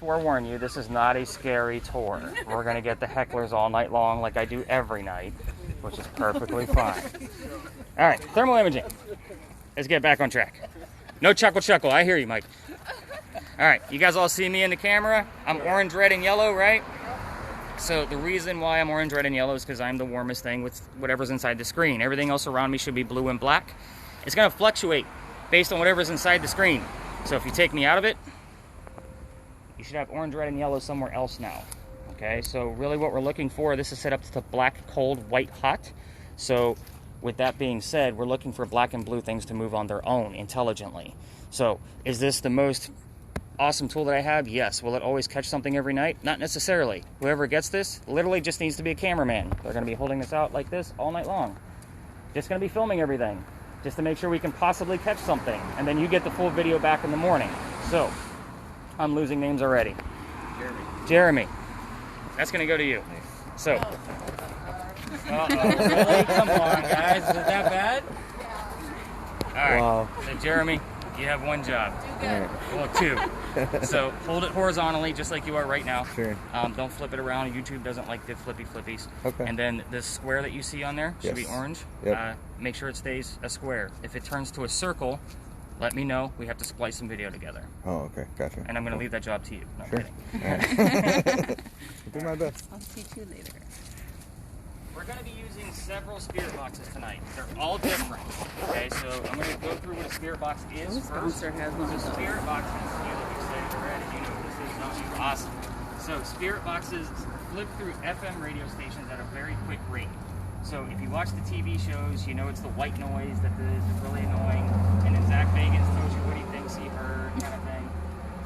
forewarn you, this is not a scary tour. We're going to get the hecklers all night long like I do every night, which is perfectly fine. All right, thermal imaging. Let's get back on track. No chuckle. I hear you, Mike. All right, you guys all see me in the camera? I'm orange, red, and yellow, right? So the reason why I'm orange, red, and yellow is because I'm the warmest thing with whatever's inside the screen. Everything else around me should be blue and black. It's going to fluctuate based on whatever's inside the screen. So if you take me out of it, you should have orange, red, and yellow somewhere else now. Okay, so really what we're looking for, this is set up to black, cold, white, hot. So with that being said, we're looking for black and blue things to move on their own intelligently. So is this the most awesome tool that I have? Yes. Will it always catch something every night? Not necessarily. Whoever gets this literally just needs to be a cameraman. They're going to be holding this out like this all night long. Just going to be filming everything just to make sure we can possibly catch something. And then you get the full video back in the morning. So I'm losing names already. Jeremy. That's going to go to you. So. Really? Come on, guys. Is it that bad? All right. Wow. So Jeremy, you have one job. Well, two. So hold it horizontally, just like you are right now. Sure. Don't flip it around. YouTube doesn't like the flippies. Okay. And then this square that you see on there should be orange. Yep. Make sure it stays a square. If it turns to a circle, let me know. We have to splice some video together. Oh, okay. Gotcha. And I'm going to leave that job to you. No, sure. Right. I'll do my best. I'll teach you later. We're going to be using several spirit boxes tonight. They're all different. Okay, so I'm going to go through what a spirit box is first. So spirit boxes, you look excited already. You know this is not awesome. So spirit boxes flip through FM radio stations at a very quick rate. So if you watch the TV shows, you know it's the white noise that is really annoying. And then Zach Bagans tells you what he thinks he heard, kind of thing.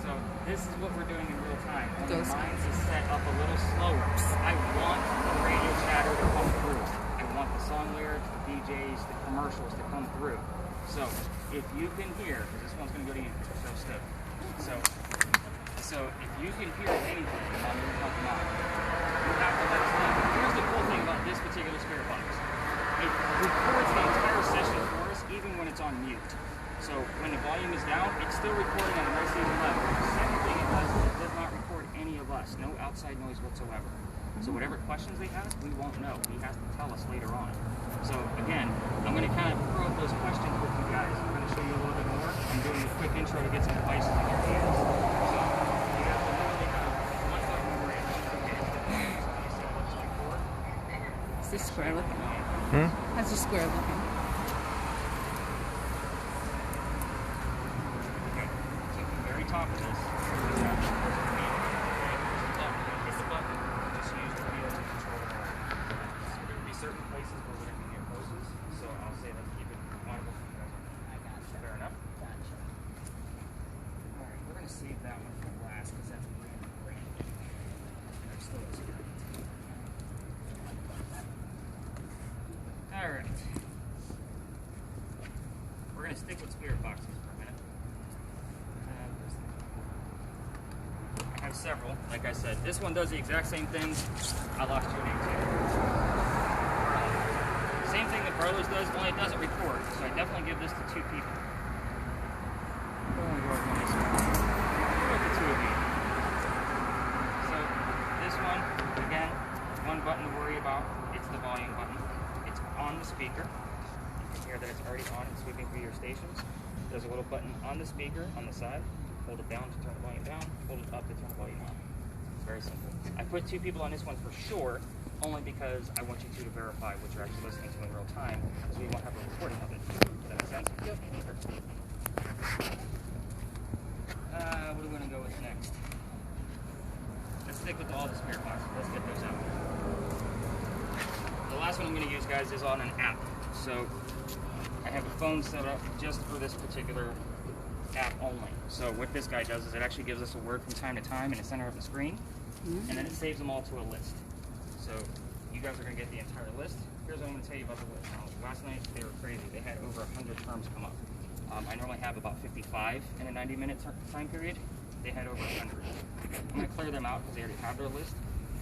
So this is what we're doing in real time. Only mine is set up a little slower. I want the radio chatter to come through. I want the song lyrics, the DJs, the commercials to come through. So if you can hear, because this one's going to go to you, so if you can hear anything on your phone, you have to let us know. Here's the cool thing about this particular spirit box. It records the entire session for us, even when it's on mute. So when the volume is down, it's still recording at a nice even level. The second thing it does is it does not record any of us, no outside noise whatsoever. So whatever questions they ask, we won't know. He has to tell us later on. So again, I'm going to kind of probe those questions with you guys. I'm going to show you a little bit more. I'm doing a quick intro to get some devices in your hands. So you have to literally have one button over it. Is this square looking? How's the square looking? Top of this. Hit the button. Just use the wheel to control it. There will be certain places where we're going to be near poses, so I'll say let's keep it mindful. I gotcha. Fair enough. Gotcha. Alright, we're going to save that one for last because that's brand. There's still a spirit. Alright. We're going to stick with spirit boxes for a minute. I have several, like I said. This one does the exact same thing. I lost your name too. Same thing that Carlos does, only it doesn't record. So I definitely give this to two people. The two of you. So this one, again, one button to worry about. It's the volume button. It's on the speaker. You can hear that it's already on and sweeping through your stations. There's a little button on the speaker on the side. Hold it down to turn the volume down, hold it up to turn the volume up. It's very simple. I put two people on this one for sure, only because I want you two to verify what you're actually listening to in real time, so we won't have a recording of it. Does that make sense? Yep. What are we going to go with next? Let's stick with all the spirit boxes. Let's get those out. The last one I'm going to use, guys, is on an app. So I have a phone set up just for this particular app only. So what this guy does is it actually gives us a word from time to time in the center of the screen, and then it saves them all to a list. So you guys are going to get the entire list. Here's what I'm going to tell you about the list. Now, last night they were crazy. They had over 100 terms come up. I normally have about 55 in a 90-minute time period. They had over 100. I'm going to clear them out because they already have their list.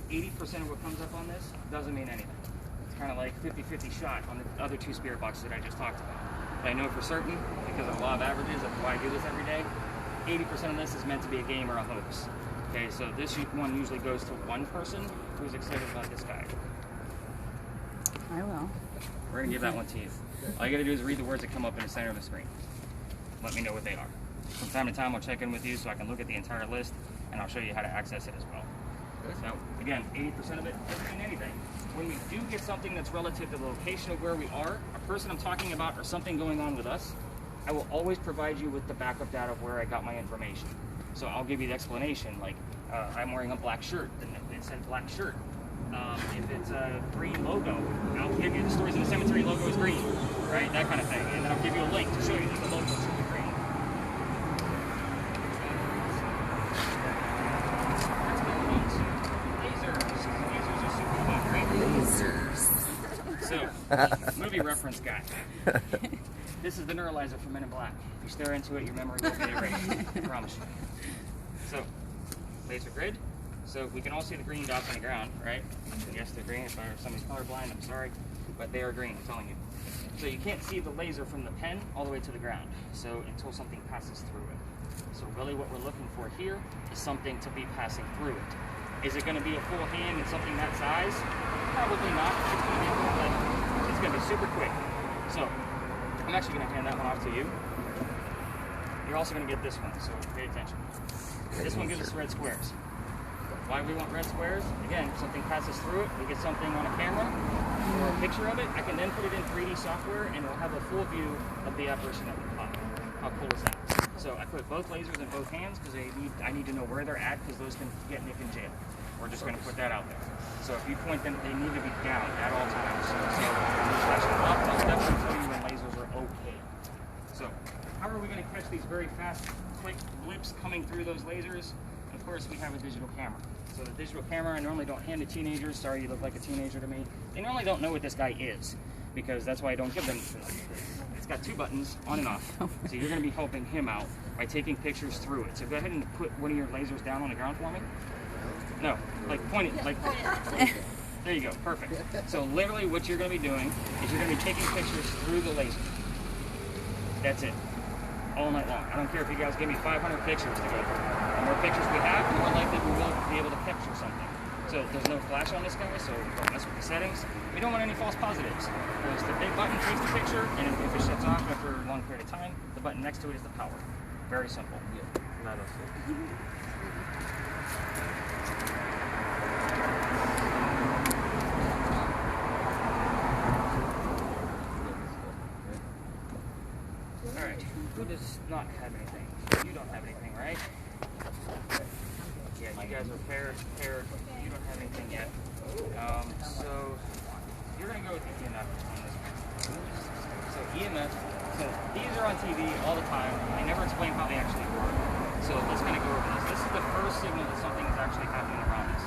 80% of what comes up on this doesn't mean anything. It's kind of like 50-50 shot on the other two spirit boxes that I just talked about. But I know for certain, because of the law of averages of why I do this every day, 80% of this is meant to be a game or a hoax. Okay, so this one usually goes to one person who's excited about this guy. I will. We're gonna give that one to you. All you gotta do is read the words that come up in the center of the screen. Let me know what they are. From time to time, I'll check in with you so I can look at the entire list, and I'll show you how to access it as well. So again, 80% of it doesn't mean anything. When we do get something that's relative to the location of where we are, a person I'm talking about, or something going on with us, I will always provide you with the backup data of where I got my information. So I'll give you the explanation, like I'm wearing a black shirt, then it said black shirt. If it's a green logo, I'll give you the Stories in the Cemetery logo is green, right? That kind of thing. And then I'll give you a link to show you that the logo is really green. So, movie reference guy. This is the neuralizer for Men in Black. If you stare into it, your memory will be erased. I promise you. So, laser grid. So we can all see the green dots on the ground, right? Yes, they're green. If somebody's colorblind, I'm sorry, but they are green. I'm telling you. So you can't see the laser from the pen all the way to the ground. So until something passes through it. So really, what we're looking for here is something to be passing through it. Is it going to be a full hand and something that size? Probably not. It's going to be a full letter. It's going to be super quick. So I'm actually going to hand that one off to you. You're also going to get this one, so pay attention. This one gives us red squares. Why we want red squares? Again, if something passes through it, we get something on a camera or a picture of it, I can then put it in 3D software and it'll have a full view of the apparition that we caught. How cool is that? So I put both lasers in both hands because I need to know where they're at because those can get Nick in jail. We're just going to put that out there. So if you point them, they need to be down at all times. So when you flash them up, I'll definitely tell you when lasers are okay. So how are we going to catch these very fast, quick blips coming through those lasers? Of course, we have a digital camera. So the digital camera, I normally don't hand to teenagers. Sorry, you look like a teenager to me. They normally don't know what this guy is because that's why I don't give them this. It's got two buttons, on and off. So you're going to be helping him out by taking pictures through it. So go ahead and put one of your lasers down on the ground for me. No, like point it, like there you go, perfect. So literally what you're going to be doing is you're going to be taking pictures through the laser. That's it. All night long. I don't care if you guys give me 500 pictures to go through. The more pictures we have, the more likely we will be able to capture something. So there's no flash on this guy, so don't mess with the settings. We don't want any false positives. Because the big button takes the picture, and if it shuts off after a long period of time, the button next to it is the power. Very simple. Alright, who does not have anything? You don't have anything, right? Yeah, you guys are paired. You don't have anything yet. So you're going to go with the EMF on this one. So EMF, so these are on TV all the time. They never explain how they actually work. So let's kind of go over this. This is the first signal that something is actually happening around us.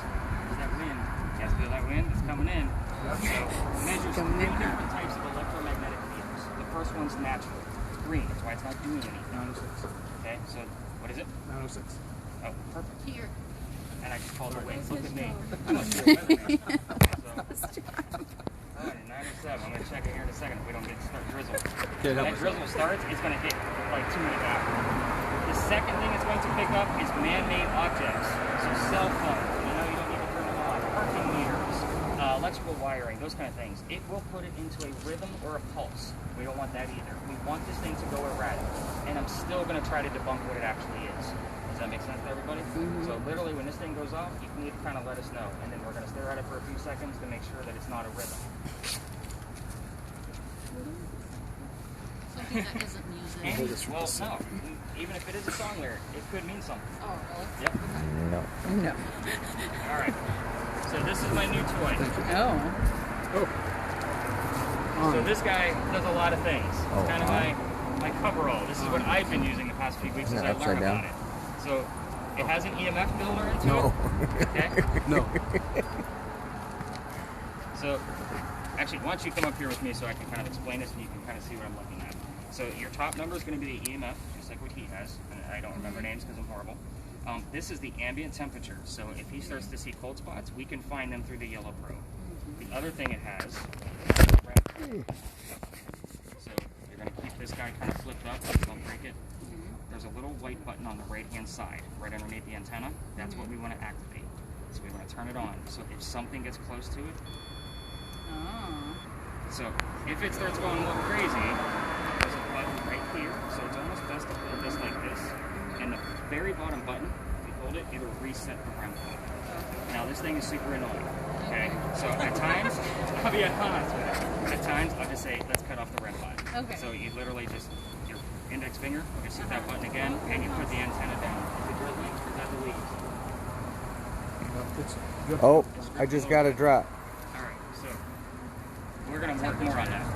Is that wind? You guys feel that wind? It's coming in. So it measures 3 different types of electromagnetic fields. The first one's natural. It's green. That's why it's not doing anything. 906. Okay, so what is it? 906. Oh, perfect. Here. And I just called her wind. Look at me. I must be a weatherman. So, 907. I'm going to check it here in a second if we don't start drizzle. When that drizzle starts, it's going to hit like 2 minutes after. The second thing it's going to pick up is man-made objects. So cell phones. You know, you don't need to turn them on. Parking meters, electrical wiring, those kind of things. It will put it into a rhythm or a pulse. We don't want that either. We want this thing to go erratic. And I'm still going to try to debunk what it actually is. Does that make sense to everybody? So literally when this thing goes off, you need to kind of let us know. And then we're going to stare at it for a few seconds to make sure that it's not a rhythm. Something that isn't music. Well, no. Even if it is a song lyric, it could mean something. Oh, really? Yep. No. No. All right. So this is my new toy. Oh. So this guy does a lot of things. It's kind of my coverall. This is what I've been using the past few weeks as I learn about it. So it has an EMF builder into it. Okay? No. So actually, why don't you come up here with me so I can kind of explain this and you can kind of see what I'm looking at. So your top number is going to be the EMF, just like what he has. And I don't remember names because I'm horrible. This is the ambient temperature. So if he starts to see cold spots, we can find them through the yellow probe. The other thing it has, so you're going to keep this guy kind of flipped up, don't break it. there's a little white button on the right-hand side, right underneath the antenna. That's what we want to activate. So we want to turn it on. So if something gets close to it, so if it starts going a little crazy, there's a button right here. So it's almost best to hold this like this. And the very bottom button, if you hold it, it'll reset the REM pod. Now this thing is super annoying. Okay, so at times, I'll be honest with you. At times, I'll just say, let's cut off the REM pod. Okay. So you literally just, your index finger, you just hit that button again, and you put the antenna down. Is it your leads or is that the leads? Oh, I just got a drop. All right, so we're going to work more on that.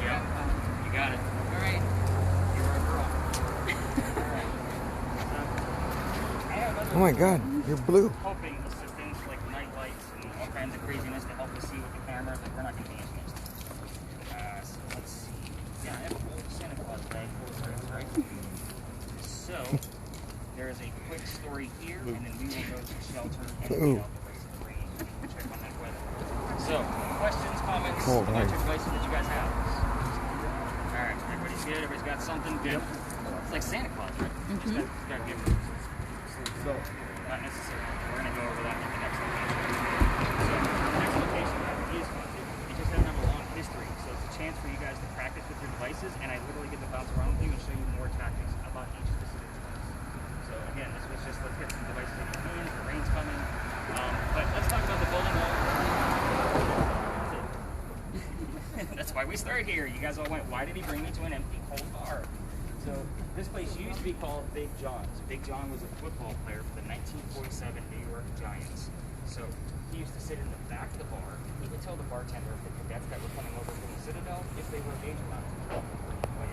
Yeah, you got it. All right. You're a girl. Oh my God, you're blue. Helping assistance like night lights and all kinds of craziness to help us see with the cameras. Like we're not going to be using this. So let's see. Yeah, I have a whole Santa Claus bag full of gifts, right? So there is a quick story here, and then we will go to shelter and Ooh. check on that weather. So questions, comments, Cold, electric right. devices that you guys have. All right, everybody's good. Everybody's got something good. It's like Santa Claus, right? Just gotta give them. So, not necessarily. We're going to go over that in the next location. So, the next location is haunted. It just doesn't have a long history. So, it's a chance for you guys to practice with your devices, and I literally get to bounce around with you and show you more tactics about each specific device. So, again, this was just let's get some devices in your hands. The rain's coming. But let's talk about the bowling ball. That's why we started here. You guys all went, why did he bring me to an empty, cold bar? So this place used to be called Big John's. Big John was a football player for the 1947 New York Giants. So he used to sit in the back of the bar. He would tell the bartender of the cadets that were coming over from the Citadel if they were of age or not. Well,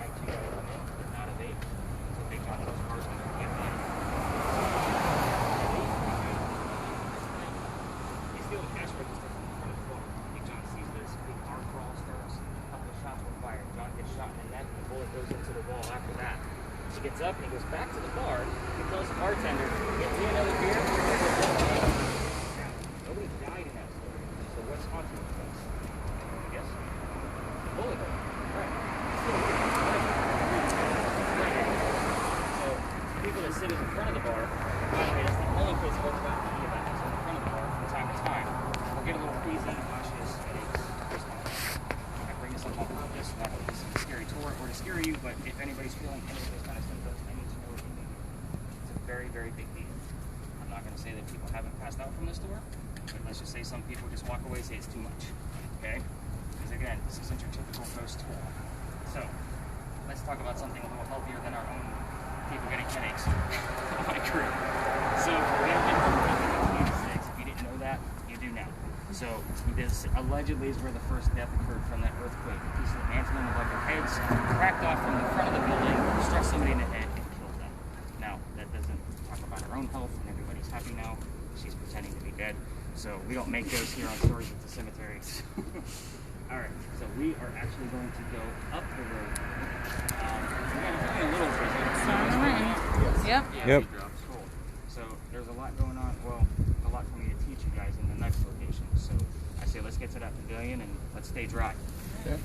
actually, they come in, but not of age. So Big John tells the bartender to get in. He's stealing cash register from the front of the bar. Big John sees this. Big bar crawl starts. A couple of shots were fired. John gets shot in the neck, and the bullet goes into the wall after that. He gets up and he goes back to the bar. He tells the bartender, "Get me another beer." Nobody died in that story. So what's haunting the place? Yes? The bullet hole. Right. So people that sit in the front of the bar, by the way, that's the only place folks got any of that is in the front of the bar from time to time. We'll get a little queasy, nauseous, headaches, just like that. I bring this up on purpose, not to be some scary tour or to scare you, but if anybody's feeling any of those kind of symptoms, I need to know what you need. It's a very, very big deal. I'm not going to say that people haven't passed out from this tour, but let's just say some people just walk away and say it's too much. Okay? Because again, this isn't your typical ghost tour. So, let's talk about something a little healthier than our own people getting headaches. My crew. So, we have been from 1986. If you didn't know that, you do now. So this allegedly is where the first death occurred from that earthquake. A piece of mantling above their heads cracked off from the front of the building, struck somebody in the head, and killed them. Now, that doesn't talk about our own health, and everybody's happy now. She's pretending to be dead. So we don't make those here on Stories at the Cemeteries. All right, so we are actually going to go up the road. Again, it's only a little drizzle. Yep. Yep. Cool. So there's a lot going on. Well, a lot for me to teach you guys in the next location. So I say let's get to that pavilion and let's stay dry. Okay.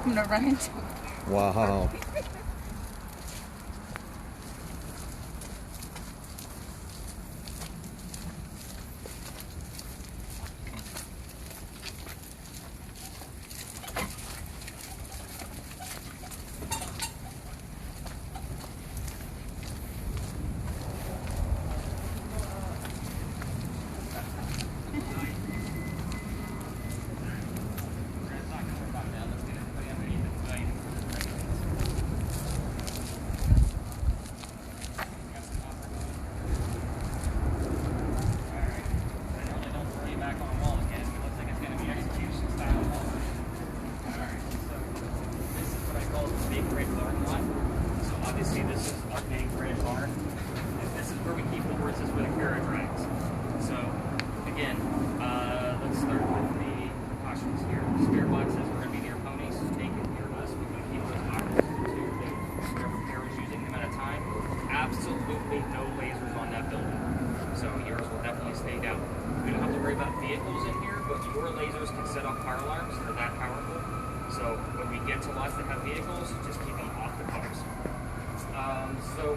I'm gonna run into it. Wow. worry about vehicles in here, but your lasers can set off car alarms. They're that powerful. So when we get to lots that have vehicles, just keep them off the cars. So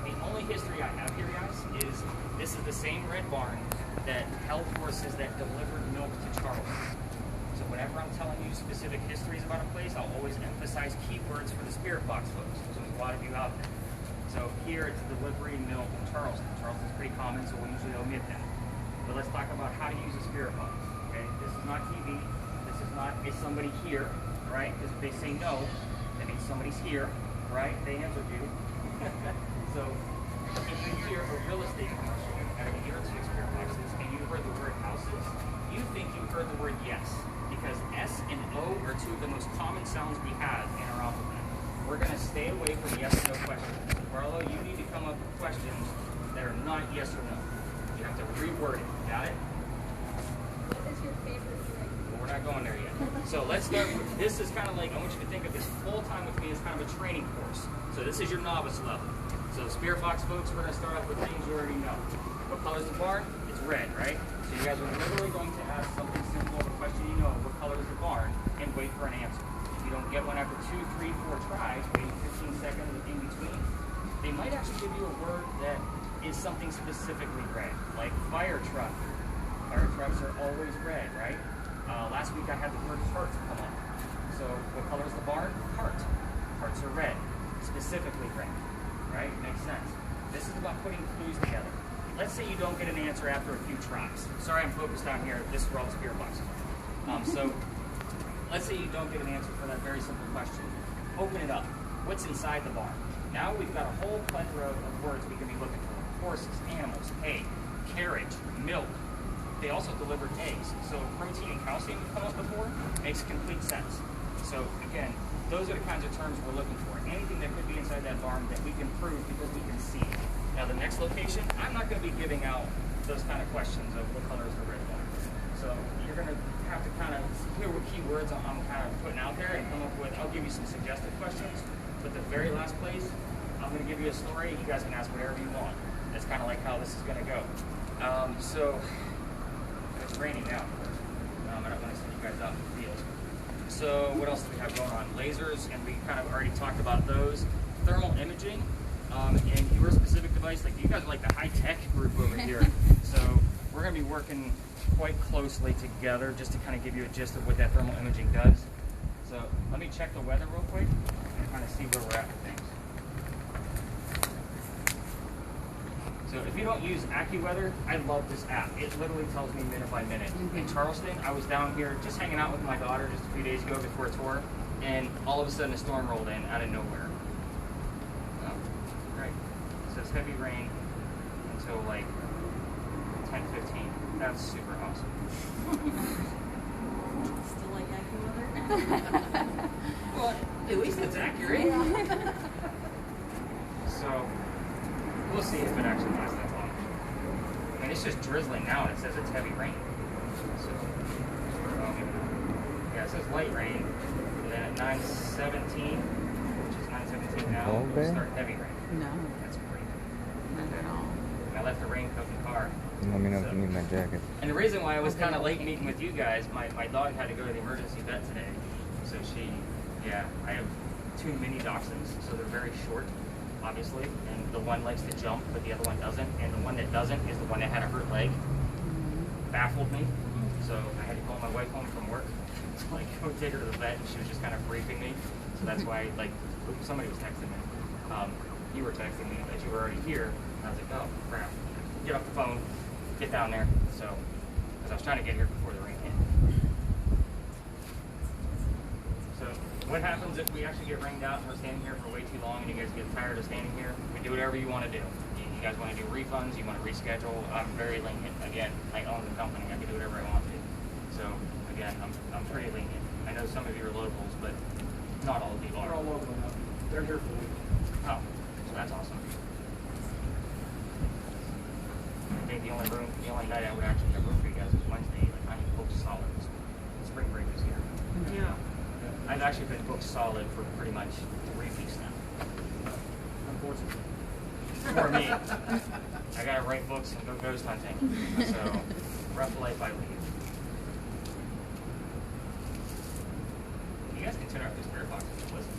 the only history I have here, guys, is this is the same red barn that held horses that delivered milk to Charleston. So whenever I'm telling you specific histories about a place, I'll always emphasize keywords for the spirit box folks. So there's a lot of you out there. So here it's delivery milk in Charleston. Charleston's pretty common, so we usually omit that. But let's talk about how to use a spirit box. Okay, this is not TV. This is not is somebody here, right? Because if they say no, that means somebody's here, right? They answered you. So if you hear a real estate commercial out of your two spirit boxes and you heard the word houses, you think you heard the word yes, because S and O are two of the most common sounds we have in our alphabet. We're going to stay away from yes or no questions. Barlow, you need to come up with questions that are not yes or no. You have to reword it. Got it? What is your favorite drink? Well, we're not going there yet. So let's start with, this is kind of like, I want you to think of this full time with me as kind of a training course. So this is your novice level. So spirit box folks, we're going to start off with things you already know. What color is the barn? It's red, right? So you guys are literally going to ask something simple, the question you know, what color is the barn, and wait for an answer. If you don't get one after 2, 3, 4 tries, wait 15 seconds in between. They might actually give you a word that is something specifically red, like fire truck. Fire trucks are always red, right? Last week I had the word heart come up. So what color is the barn? Heart. Hearts are red, specifically red, right? Makes sense. This is about putting clues together. Let's say you don't get an answer after a few tries. Sorry, I'm focused on here. This is where all the spirit boxes are. So let's say you don't get an answer for that very simple question. Open it up. What's inside the barn? Now we've got a whole plethora of words we can be looking for. Horses, animals, hay, carriage, milk. They also delivered eggs. So protein and calcium have come up before. Makes complete sense. So again, those are the kinds of terms we're looking for. Anything that could be inside that barn that we can prove because we can see. Now the next location, I'm not going to be giving out those kind of questions of what color is the red barn. So you're going to have to kind of hear what keywords I'm kind of putting out there and come up with, I'll give you some suggested questions. But the very last place, I'm going to give you a story. You guys can ask whatever you want. That's kind of like how this is going to go. So it's raining now, of course. I don't want to send you guys out in the field. So what else do we have going on? Lasers, and we kind of already talked about those. Thermal imaging, and your specific device. Like you guys are like the high-tech group over here. So we're going to be working quite closely together just to kind of give you a gist of what that thermal imaging does. So let me check the weather real quick and kind of see where we're at with things. So if you don't use AccuWeather, I love this app. It literally tells me minute by minute. In Charleston, I was down here just hanging out with my daughter just a few days ago before a tour, and all of a sudden a storm rolled in out of nowhere. Oh, great. So it's heavy rain until like 10:15. That's super awesome. Still like AccuWeather? Well, at least it's accurate. So we'll see if it actually lasts that long. I mean, it's just drizzling now, and it says it's heavy rain. So, yeah, it says light rain, and then at 9:17, which is 9:17 now, it'll start heavy rain. No, That's great. not at all. I left the raincoat in the car. Let me know if you need my jacket. And the reason why I was kind of late meeting with you guys, my dog had to go to the emergency vet today. So I have 2 mini dachshunds, so they're very short, obviously. And the one likes to jump, but the other one doesn't. And the one that doesn't is the one that had a hurt leg. Baffled me. So I had to call my wife home from work to go take her to the vet, and she was just kind of briefing me. So that's why, somebody was texting me. You were texting me that you were already here. And I was like, oh, crap. Get off the phone, get down there. So, because I was trying to get here before the rain hit. So, what happens if we actually get rained out and we're standing here for way too long and you guys get tired of standing here? We do whatever you want to do. You guys want to do refunds, you want to reschedule. I'm very lenient. Again, I own the company. I can do whatever I want to. So, again, I'm pretty lenient. I know some of you are locals, but not all of you are. They're all local enough. They're here for a week. Oh, so that's awesome. I think the only night I would actually have room for you guys is Wednesday. Like I'm booked solid. Spring break is here. Yeah. I've actually been booked solid for pretty much 3 weeks now. Unfortunately. For me, I gotta write books and go ghost hunting. So Breath of life I leave. You guys can turn off the spirit boxes and listen.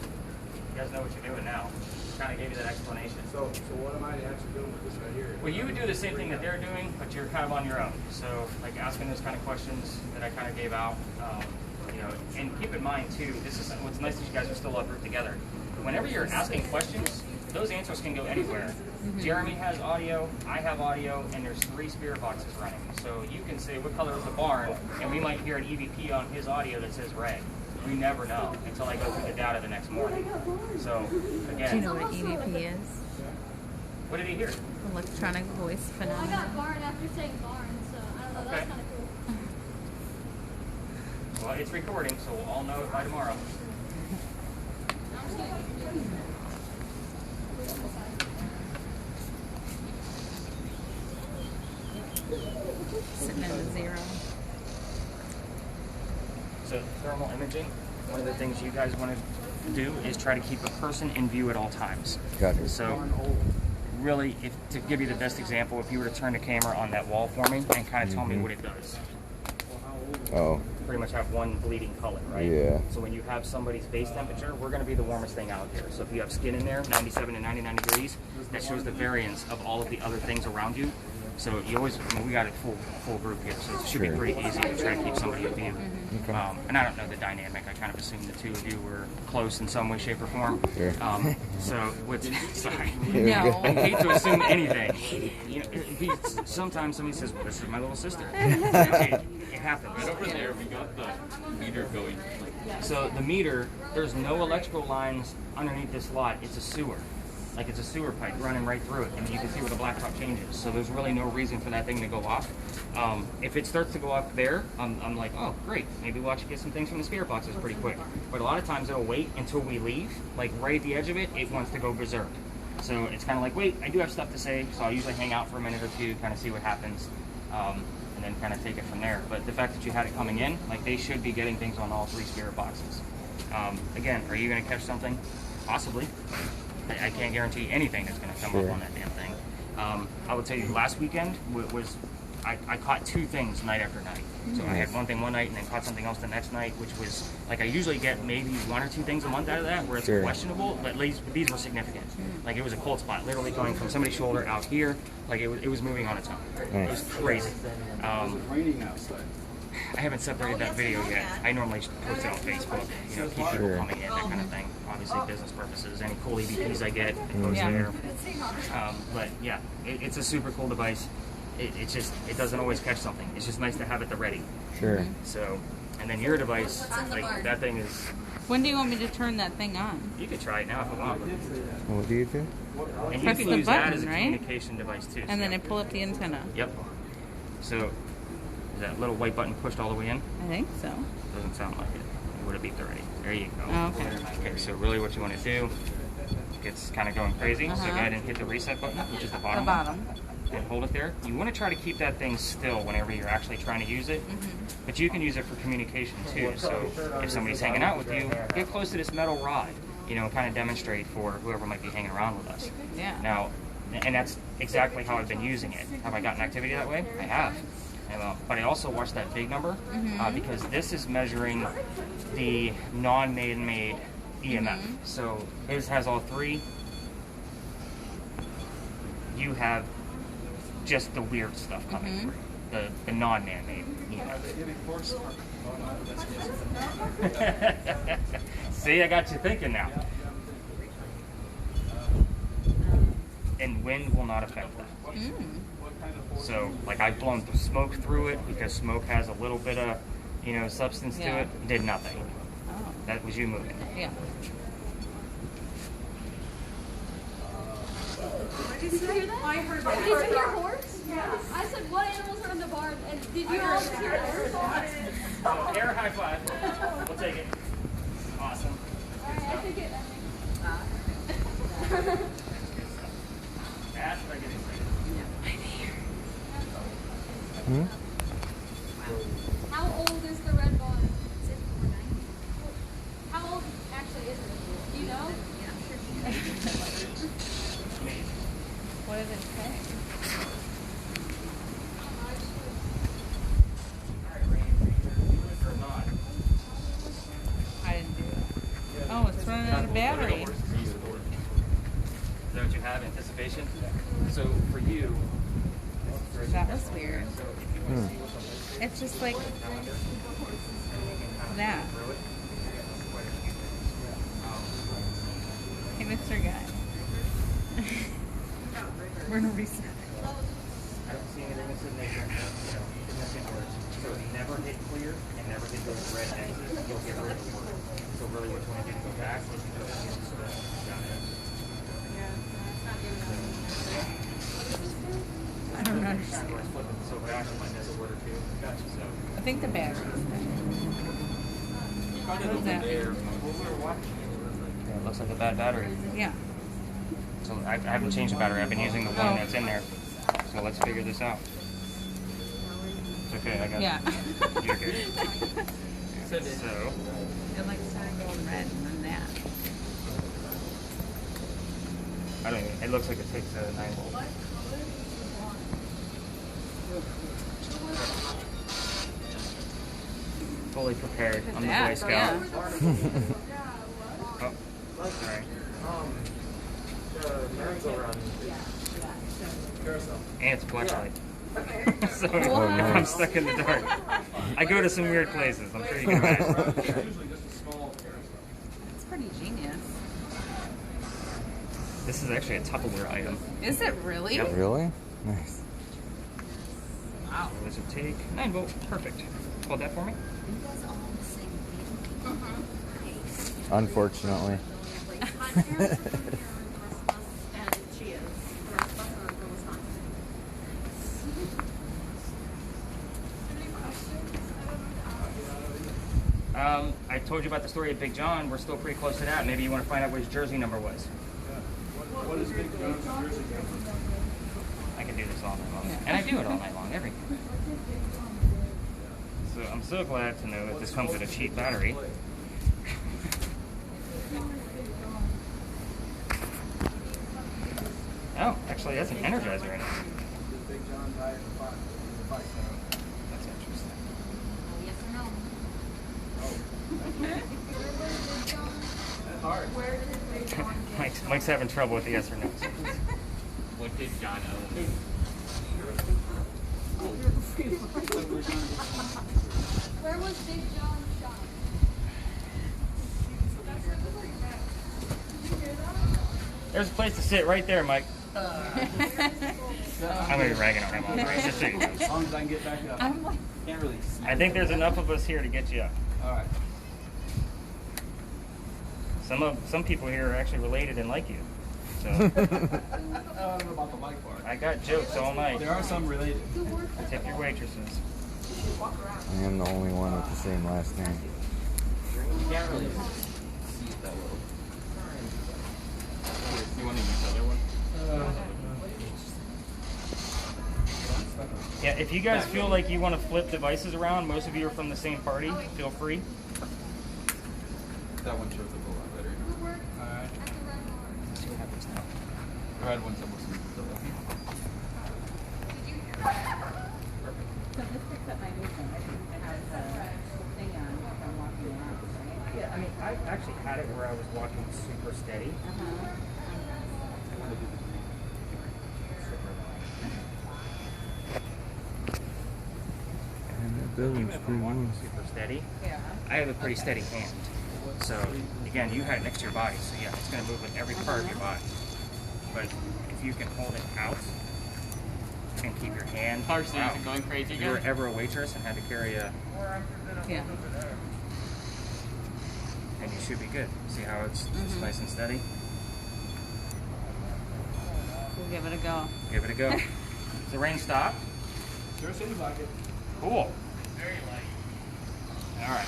You guys know what you're doing now. Kind of gave you that explanation. So what am I actually doing with this right here? Well, you would do the same thing that they're doing, but you're kind of on your own. So, like asking those kind of questions that I kind of gave out, you know, and keep in mind too, this is what's nice that you guys are still all grouped together. Whenever you're asking questions, those answers can go anywhere. Jeremy has audio, I have audio, and there's 3 spirit boxes running. So you can say, what color is the barn? And we might hear an EVP on his audio that says red. We never know until I go through the data the next morning. So, again. Do you know what EVP is? What did he hear? Electronic voice Well, I phenomenon. got barn after saying barn, so I don't know, that's Okay. kind of cool. Well, it's recording, so we'll all know it by tomorrow. I'm just gonna Sitting in the 0. So thermal imaging, one of the things you guys want to do is try to keep a person in view at all times. Got it. So really, to give you the best example, if you were to turn the camera on that wall for me and kind of tell me what it does. Oh, Pretty much have one bleeding color, right? Yeah. So when you have somebody's base temperature, we're going to be the warmest thing out here. So if you have skin in there, 97 to 99 degrees, that shows the variance of all of the other things around you. So you always, I mean, we got a full group here, so it should be Sure. pretty easy to try to keep somebody in view. Okay. And I don't know the dynamic. I kind of assumed the two of you were close in some way, shape, or form. Sure. So what's sorry. No. I hate to assume anything. You know, sometimes somebody says, "Well, this is my little sister." It happens. Right over there, we got the meter going. So the meter, there's no electrical lines underneath this lot. It's a sewer. Like it's a sewer pipe running right through it, and you can see where the blacktop changes. So there's really no reason for that thing to go off. If it starts to go off there, I'm like, oh, great. Maybe we'll actually get some things from the spirit boxes pretty quick. But a lot of times it'll wait until we leave. Like right at the edge of it, it wants to go berserk. So it's kind of like, wait, I do have stuff to say. So I'll usually hang out for a minute or two, kind of see what happens, and then kind of take it from there. But the fact that you had it coming in, like they should be getting things on all 3 spirit boxes. Again, are you going to catch something? Possibly. I can't guarantee anything that's going to come up on that damn thing. I will tell you, last weekend I caught 2 things night after night. So I had one thing one night and then caught something else the next night, which was like I usually get maybe 1 or 2 things a month out of that where it's Sure. questionable, but at least these were significant. Like it was a cold spot, literally going from somebody's shoulder out here, like it was moving on its own. It was crazy. It's raining outside. I haven't separated that video yet. I normally post it on Facebook, you know, keep people coming in, that kind of thing. Obviously, business purposes. Any cool EVPs I get, I post Yeah. there. But yeah, it's a super cool device. It's just, it doesn't always catch something. It's just nice to have it at the ready. sure. So, and then your device, like that thing is, When do you want me to turn that thing on? you could try it now if you want. What do you do? And you Press can the use that button, as a right? communication device too. And then so- I pull up the antenna. Yep. So, is that little white button pushed all the way in? I think so. Doesn't sound like it. It would have beeped already. There you go. Oh, okay. Okay, so really what you want to do, it's kind of going crazy. So go ahead and hit the reset button, which is the bottom. The bottom. And hold it there. You want to try to keep that thing still whenever you're actually trying to use it. But you can use it for communication too. So if somebody's hanging out with you, get close to this metal rod, you know, and kind of demonstrate for whoever might be hanging around with us. Yeah. Now, and that's exactly how I've been using it. Have I gotten activity that way? I have. But I also watched that big number because this is measuring the non-man-made EMF. So his has all 3. You have just the weird stuff coming through, the non-man-made EMF. See, I got you thinking now. And wind will not affect that. So, like, I've blown the smoke through it because smoke has a little bit of, you know, substance to Yeah. it. Did nothing. Oh. That was you moving. Yeah. Did you hear that? I heard that. Did you hear horse? Yes. I said, what animals are in the barn? And did you all hear horse? Air high five. We'll take it. Awesome. Alright, I think it. That's what I get excited. How old is the red barn? How old actually is it? Do you know? What did it say? battery. Is that what you have? Anticipation? So for you, That was weird. It's just like that. Hey, Mr. Guy. We're gonna reset. I don't see anything that's in there. Significant words. So never hit clear and never hit those red X's. You'll get rid of the word. So really what you want to do is go back and you go to the script. Got it. I don't understand. Afterwards, flip it so back and might miss a word or two. Gotcha. So I think the battery. Got it What's over that? there. it looks like a bad battery. Yeah. So I haven't changed the battery. I've been using the one that's in there. So let's figure this out. It's okay, I got Yeah. You're good. So, It like started going red and then that. I don't even, it looks like it takes a 9 volt. Fully prepared. I'm the Boy That, Scout. yeah. Oh, sorry. And it's flashlight. So if I'm stuck in the dark, I go to some weird places. I'm sure you can imagine. It's pretty genius. This is actually a Tupperware item. Is it really? Yep. Really? Nice. Wow. Does it take 9 volt? Perfect. Hold that for me. Unfortunately. I told you about the story of Big John. We're still pretty close to that. Maybe you want to find out what his jersey number was. What is Big John's jersey number? I can do this all night long. And I do it all night long, every day. So I'm so glad to know that this comes with a cheap battery. Oh, actually, that's an energizer in it. Big John died in the fight. That's interesting. Yes or no? That's hard. Where did Big John get Mike's having trouble with the yes or no. What did John own? Where was Big John shot? There's a place to sit right there, Mike. I'm gonna be ragging on him all night, just so you know. As long as I can get back up. I'm like, Can't really see. I think there's enough of us here to get you up. All right. Some people here are actually related and like you. So I don't know about the like part. I got jokes all night. There are some related. Tip your waitresses. I am the only one with the same last name. You can't really see it that well. You want to use the other one? Yeah, if you guys feel like you want to flip devices around, most of you are from the same party, feel free. That one shows up a lot better. Alright. Let's see what happens now. I had one somewhere some so this picks up my movement. I think it has a thing on if I'm walking around, right? Yeah, I mean, I actually had it where I was walking super steady. And that building's Even if pretty I'm walking nice. super steady, Yeah. I have a pretty steady hand. So again, you had it next to your body, so yeah, it's going to move with every part of your body. But if you can hold it out and keep your hand Parsley out, isn't going crazy if you were again. ever a waitress and had to carry a, Yeah. and you should be good. See how it's just nice and steady? We'll give it a go. Give it a go. Does the rain stop? Sure seems like it. Cool. Very light. All right.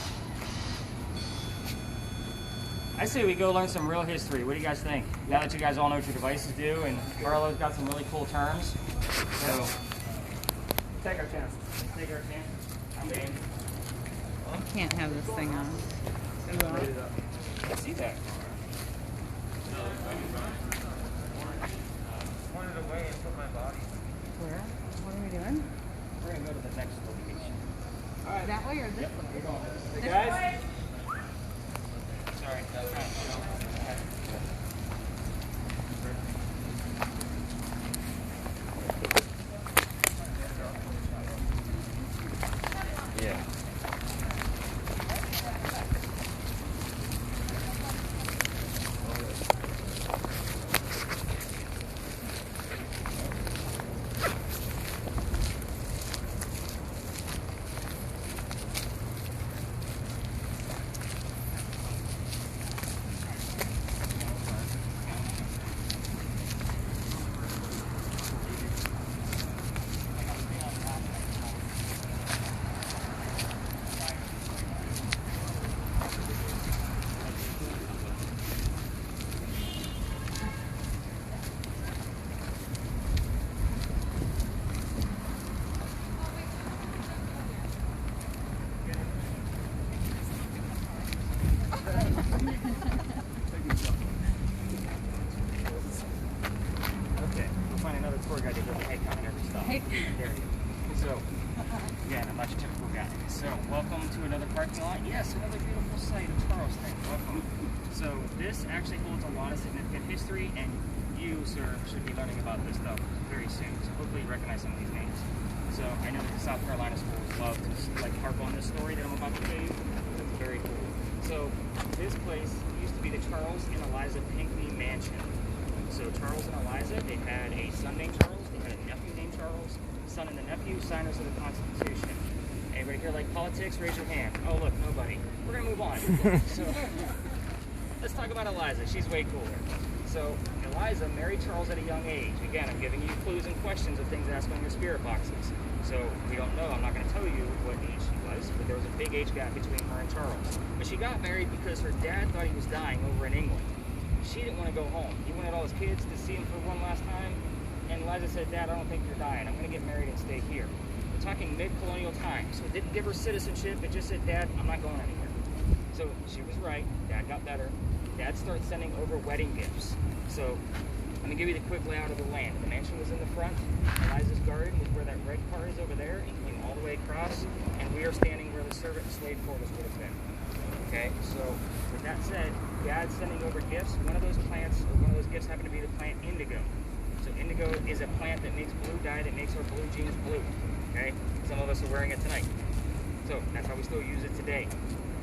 I say we go learn some real history. What do you guys think? Now that you guys all know what your devices do, and Carlo's got some really cool terms. So, take our chance. Take our chance. I'm game. I can't have this thing on. See that? Pointed away and put my body. Where? What are we doing? We're gonna go to the next location. That way or this way? Hey guys. Sorry. give her the head count and every stuff. There you go. So, again, I'm not your typical guy. So, welcome to another parking lot. Yes, another beautiful site of Charleston. Welcome. So, this actually holds a lot of significant history, and you, sir, should be learning about this stuff very soon. So, hopefully you recognize some of these names. So, I know that the South Carolina schools love to like harp on this story that I'm about to tell you. It's very cool. So, this place used to be the Charles and Eliza Pinckney Mansion. So, Charles and Eliza, they had a son named Charles, they had a nephew named Charles. Son and the nephew, signers of the Constitution. Anybody here like politics? Raise your hand. Oh, look, nobody. We're going to move on. So, let's talk about Eliza. She's way cooler. So, Eliza married Charles at a young age. Again, I'm giving you clues and questions of things asked on your spirit boxes. So, we don't know. I'm not going to tell you what age she was, but there was a big age gap between her and Charles. But she got married because her dad thought he was dying over in England. She didn't want to go home. He wanted all his kids to see him for one last time. And Eliza said, Dad, I don't think you're dying. I'm going to get married and stay here. We're talking mid-colonial times. So it didn't give her citizenship. It just said, Dad, I'm not going anywhere. So she was right. Dad got better. Dad started sending over wedding gifts. So let me give you the quick layout of the land. The mansion was in the front. Eliza's garden was where that red car is over there. It came all the way across. And we are standing where the servant slave quarters would have been. Okay, so with that said, Dad's sending over gifts. One of those plants, or one of those gifts happened to be the plant indigo. So indigo is a plant that makes blue dye that makes our blue jeans blue. Okay? Some of us are wearing it tonight. So that's how we still use it today.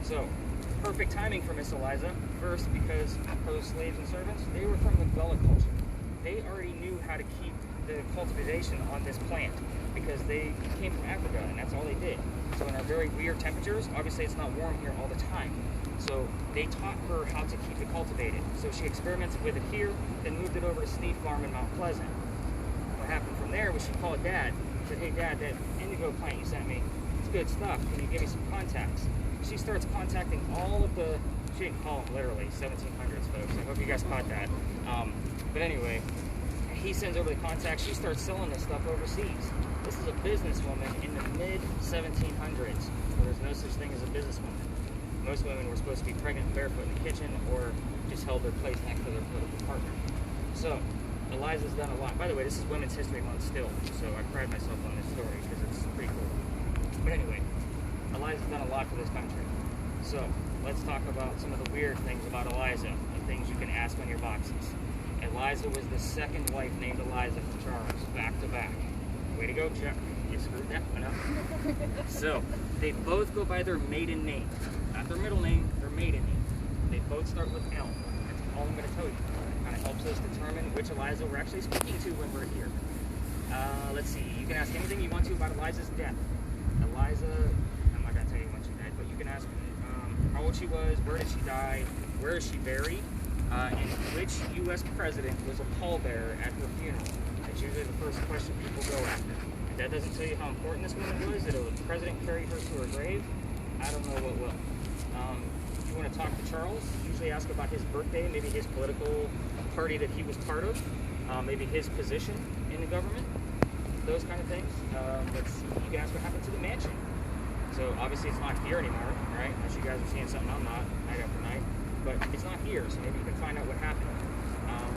So perfect timing for Miss Eliza. First, because those slaves and servants, they were from the Gullah culture. They already knew how to keep the cultivation on this plant because they came from Africa and that's all they did. So in our very weird temperatures, obviously it's not warm here all the time. So they taught her how to keep it cultivated. So she experimented with it here, then moved it over to Sneed Farm in Mount Pleasant. What happened from there was she called Dad, said, hey Dad, that indigo plant you sent me, it's good stuff, can you give me some contacts? She starts contacting all of the, she didn't call them literally, 1700s folks, I hope you guys caught that. But anyway, he sends over the contacts, she starts selling this stuff overseas. This is a businesswoman in the mid-1700s, where there's no such thing as a businesswoman. Most women were supposed to be pregnant and barefoot in the kitchen or just held their place next to their political partner. So, Eliza's done a lot. By the way, this is Women's History Month still, so I pride myself on this story because it's pretty cool. But anyway, Eliza's done a lot for this country. So, let's talk about some of the weird things about Eliza and things you can ask on your boxes. Eliza was the second wife named Eliza from Charles, back to back. Way to go, Chuck. You screwed that one up. So, they both go by their maiden name. Not their middle name, their maiden name. They both start with L. That's all I'm going to tell you. It kind of helps us determine which Eliza we're actually speaking to when we're here. Let's see. You can ask anything you want to about Eliza's death. Eliza, I'm not going to tell you when she died, but you can ask how old she was, where did she die, where is she buried, and which U.S. president was a pallbearer at her funeral. That's usually the first question people go after. If that doesn't tell you how important this woman was, that the president carried her to her grave, I don't know what will. If you want to talk to Charles, usually ask about his birthday, maybe his political party that he was part of, maybe his position in the government, those kind of things. You can ask what happened to the mansion. So obviously it's not here anymore, right? Unless you guys are seeing something I'm not, night after night. But it's not here, so maybe you can find out what happened.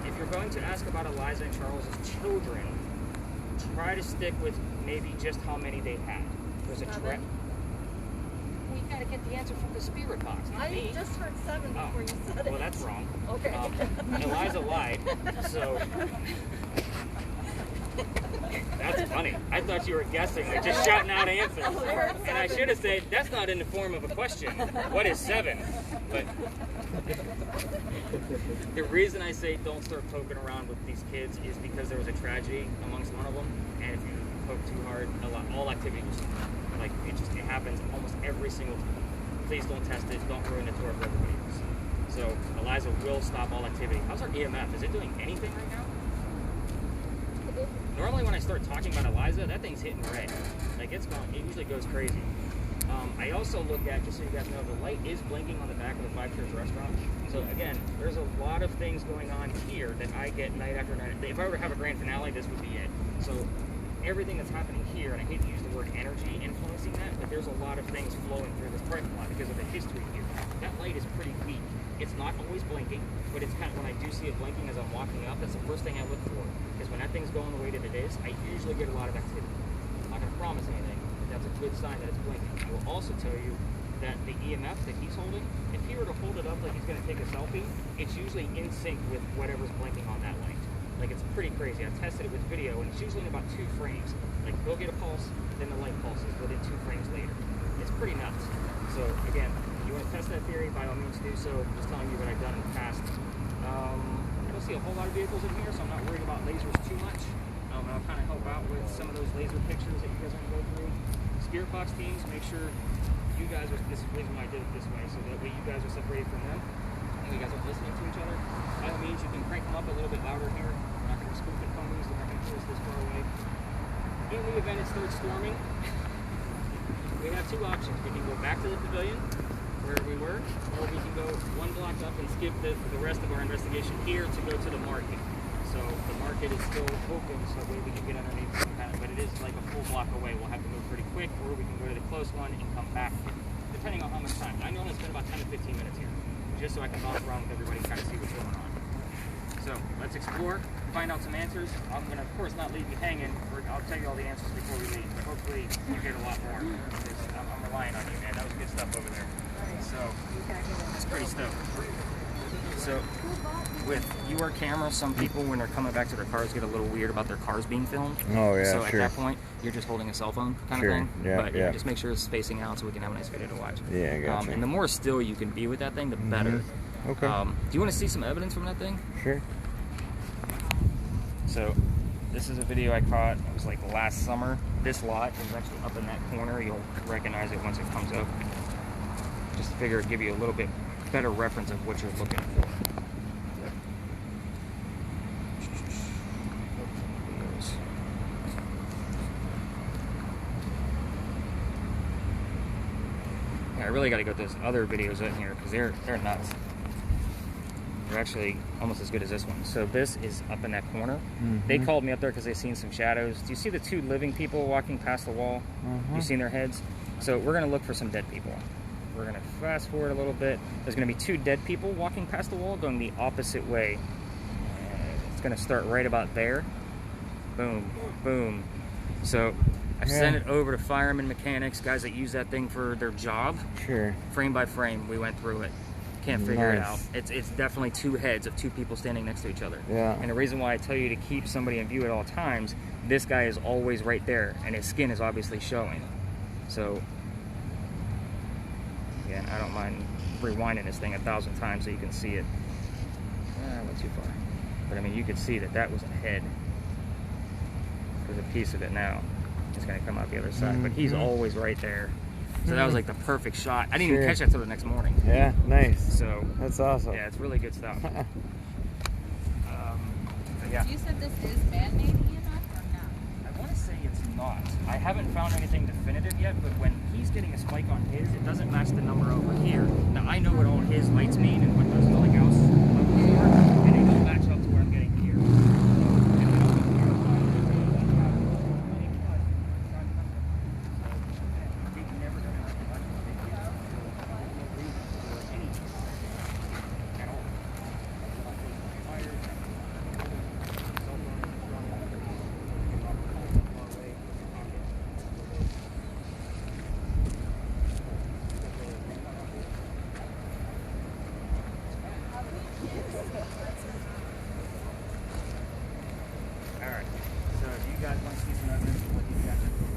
If you're going to ask about Eliza and Charles' children, try to stick with maybe just how many they had. There's a we got to get the answer from the spirit box, not me. I just heard 7 before you said it. Well, that's wrong. Okay. Eliza lied, so that's funny. I thought you were guessing, like just shouting out answers. And I should have said, that's not in the form of a question. What is 7? But the reason I say don't start poking around with these kids is because there was a tragedy amongst one of them, and if you poke too hard, all activity will stop. Like, it happens almost every single time. Please don't test it. Don't ruin the tour for everybody else. So, Eliza will stop all activity. How's our EMF? Is it doing anything right now? Normally when I start talking about Eliza, that thing's hitting red. Like, it's going, it usually goes crazy. I also look at, just so you guys know, the light is blinking on the back of the Five Cheers restaurant. So again, there's a lot of things going on here that I get night after night. If I were to have a grand finale, this would be it. So everything that's happening here, and I hate to use the word energy influencing that, but there's a lot of things flowing through this parking lot because of the history here. That light is pretty weak. It's not always blinking, but it's kind of, when I do see it blinking as I'm walking up, that's the first thing I look for. Because when that thing's going the way that it is, I usually get a lot of activity. I'm not going to promise anything, but that's a good sign that it's blinking. I will also tell you that the EMF that he's holding, if he were to hold it up like he's going to take a selfie, it's usually in sync with whatever's blinking on that light. Like, it's pretty crazy. I've tested it with video, and it's usually in about 2 frames. Like, he'll get a pulse, then the light pulses within 2 frames later. It's pretty nuts. So, again, if you want to test that theory, by all means do so. I'm just telling you what I've done in the past. I don't see a whole lot of vehicles in here, so I'm not worried about lasers too much. And I'll kind of help out with some of those laser pictures that you guys want to go through. Spirit box teams, make sure you guys are, this is the reason why I did it this way, so that way you guys are separated from them. And you guys are listening to each other. By all means, you can crank them up a little bit louder here. We're not going to spook at ponies, they're not going to pull us this far away. In the event it starts storming, we have 2 options. We can go back to the pavilion, where we were, or we can go 1 block up and skip the rest of our investigation here to go to the market. So the market is still open, so that way we can get underneath some kind of, but it is like a full block away. We'll have to move pretty quick, or we can go to the close one and come back, depending on how much time. I normally spend about 10 to 15 minutes here, just so I can bounce around with everybody and kind of see what's going on. So let's explore, find out some answers. I'm going to, of course, not leave you hanging. I'll tell you all the answers before we leave, but hopefully you get a lot more. I'm relying on you, man. That was good stuff over there. So it's pretty stoked. So with your camera, some people, when they're coming back to their cars, get a little weird about their cars being filmed. Oh, yeah, so sure. at that point, you're just holding a cell phone kind Sure, of thing. yeah, But yeah. just make sure it's spacing out so we can have a nice video to watch. Yeah, I got you. And the more still you can be with that thing, the better. Okay. Do you want to see some evidence from that thing? Sure. So this is a video I caught. It was like last summer. This lot is actually up in that corner. You'll recognize it once it comes up. Just to figure it'd give you a little bit better reference of what you're looking for. Yeah, I really got to get those other videos in here because they're nuts. They're actually almost as good as this one. So this is up in that corner. They called me up there because they seen some shadows. Do you see the 2 living people walking past the wall? You seen their heads? So we're going to look for some dead people. We're going to fast forward a little bit. There's going to be 2 dead people walking past the wall going the opposite way. It's going to start right about there. Boom, boom. So I sent it over to firemen, mechanics, guys that use that thing for their job. Sure. Frame by frame, we went through it. Can't figure it out. It's definitely 2 heads of 2 people standing next to each other. Yeah. And the reason why I tell you to keep somebody in view at all times, this guy is always right there, and his skin is obviously showing. So, again, I don't mind rewinding this thing 1,000 times so you can see it. I went too far. But I mean, you could see that that was a head. There's a piece of it now. It's going to come out the other side, but he's always right there. So that was like the perfect shot. I didn't even catch that till the next morning. Yeah, nice. So that's awesome. Yeah, it's really good stuff. Yeah. You said this is man-made EMF or not? I want to say it's not. I haven't found anything definitive yet, but when he's getting a spike on his, it doesn't match the number over here. Now I know what all his lights mean and what those milligauss levels are, and they don't match up to what I'm getting here. Alright, so do you guys want to see some evidence of what these guys are doing?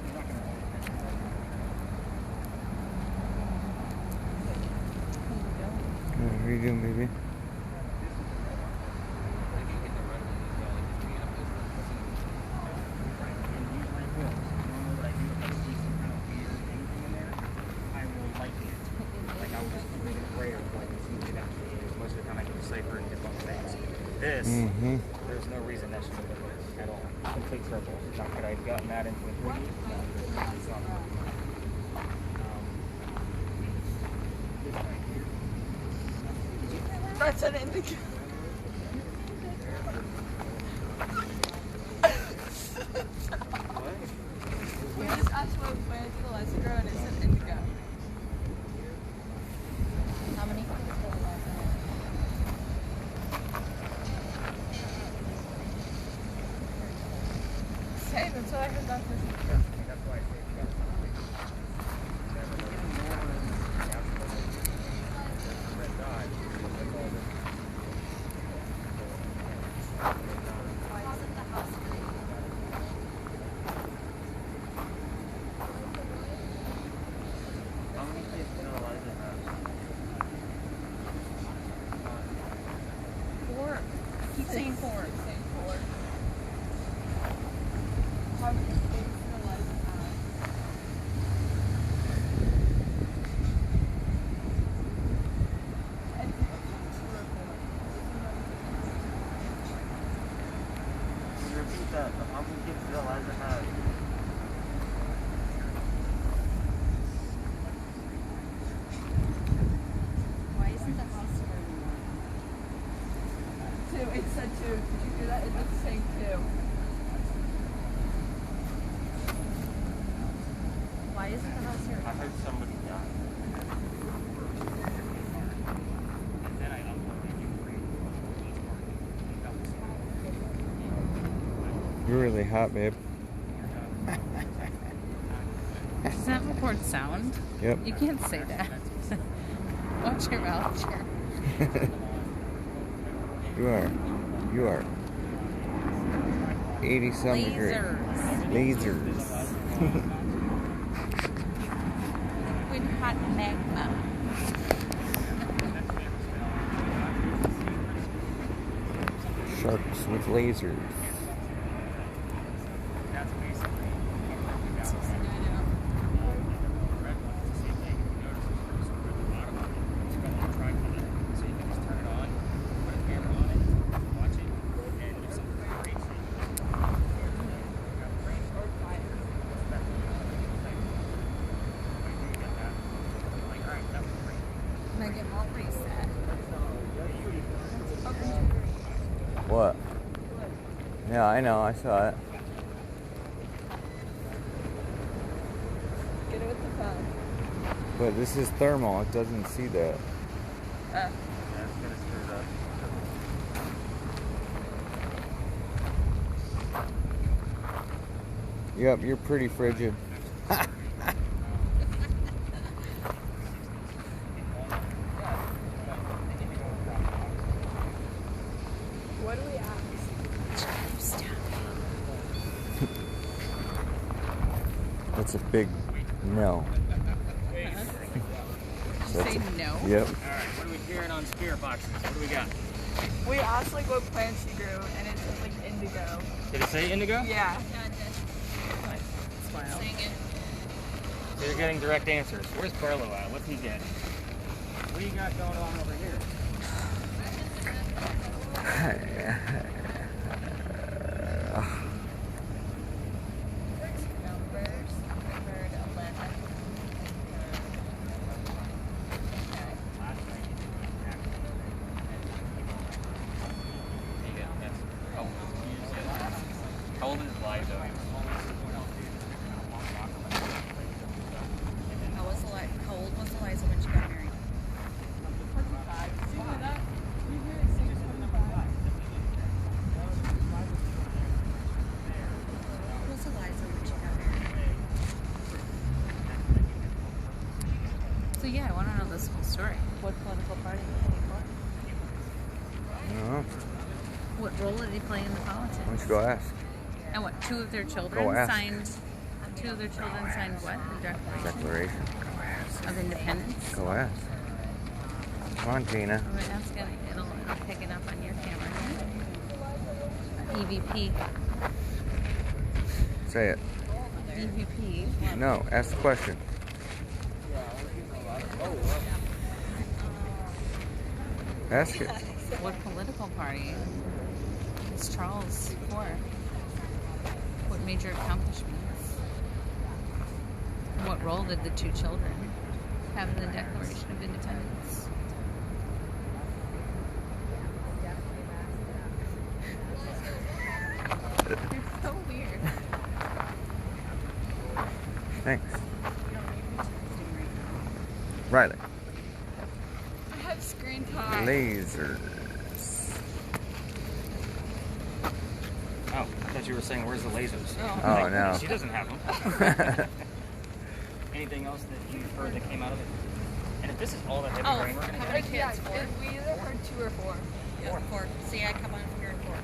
I'm not going to hold it. What are you doing, baby? This, there's no reason that should have been there at all. Complete circle. Not that I've gotten that into a 3D. That's an indicator. That's what I heard Dr. How many kids did Eliza have? 4. Keep saying 4. Saying 4. How many kids did Eliza have? Can you repeat that? How many kids did Eliza have? Why isn't the house running? 2. It said 2. Did you hear that? It's saying 2. Why isn't the house here? I heard somebody die. You're really hot, babe. Does that record sound? Yep. You can't say that. Watch your mouth, Jer. You are. You are. 80-some degrees. Lasers. Liquid hot magma. Sharks with lasers. Can I get more reset? What? Yeah, I know. I saw it. Get it with the phone. But this is thermal. It doesn't see that. Yeah, it's gonna screw it up. Yep, you're pretty frigid. What do we ask? That's a big no. Say no? Yep. All right, what are we hearing on spirit boxes? What do we got? We asked like what plants she grew, and it says like indigo. Did it say indigo? Yeah. Nice. Smile. So you're getting direct answers. Where's Barlow at? What's he getting? What do you got going on over here? Numbers. Numbered 11. Oh, how old is Liza? How old was Eliza when she got married? How old was Eliza when she got married? So yeah, I want to know this whole story. What political party did he play? I don't know. What role did he play in the politics? Why don't you go ask? And what? Two of their children Go ask. signed. Two of their children signed what? The Declaration Declaration. of Independence. Go ask. Come on, Gina. I'm gonna ask it. It'll pick it up on your camera. EVP. Say it. EVP. No, ask the question. Ask it. What political party is Charles for? What major accomplishments? What role did the two children have in the Declaration of Independence? You're so weird. Thanks. Riley. I have screen time. Lasers. Oh, I thought you were saying, where's the lasers? Oh, no. She doesn't have them. Anything else that you've heard that came out of it? And if this is all the heavy rain we're going to How get? many kids? We either heard 2 or 4. Yeah, 4. See, I come on here at 4.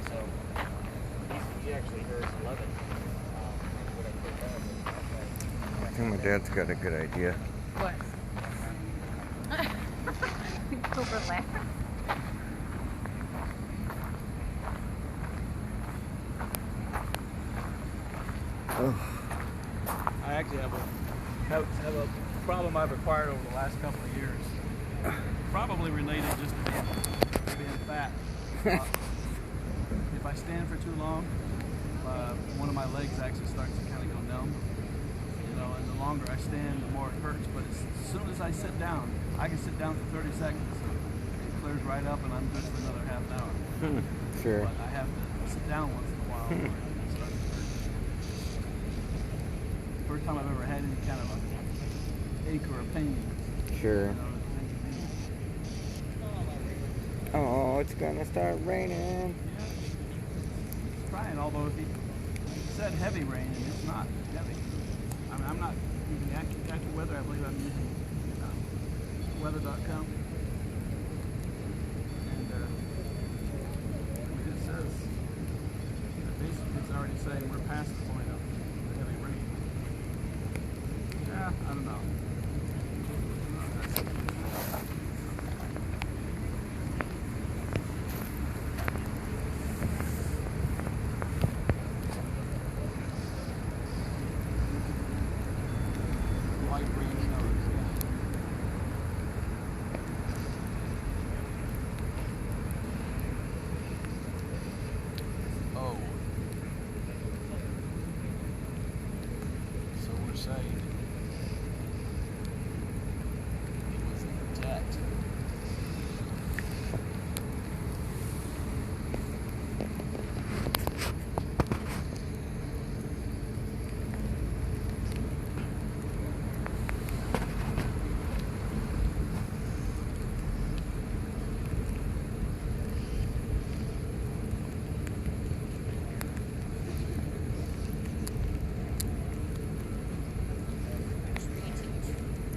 So, he actually heard 11. I think my dad's got a good idea. What? Overlap. Oh. I actually have a problem I've acquired over the last couple of years. Probably related just to being fat. If I stand for too long, one of my legs actually starts to kind of go numb. You know, and the longer I stand, the more it hurts. But as soon as I sit down, I can sit down for 30 seconds. It clears right up, and I'm good for another half an hour. Sure. But I have to sit down once in a while. Where it starts to hurt. First time I've ever had any kind of a ache or a pain. Sure. You know, Oh, it's gonna start raining. it's trying, although if he said heavy rain, and it's not heavy. I mean, I'm not using actual weather. I believe I'm using weather.com. And it just says, basically it's already saying we're past the point of heavy rain. Yeah, I don't know. Light rain snows, yeah. Oh. So we're saying it was intact.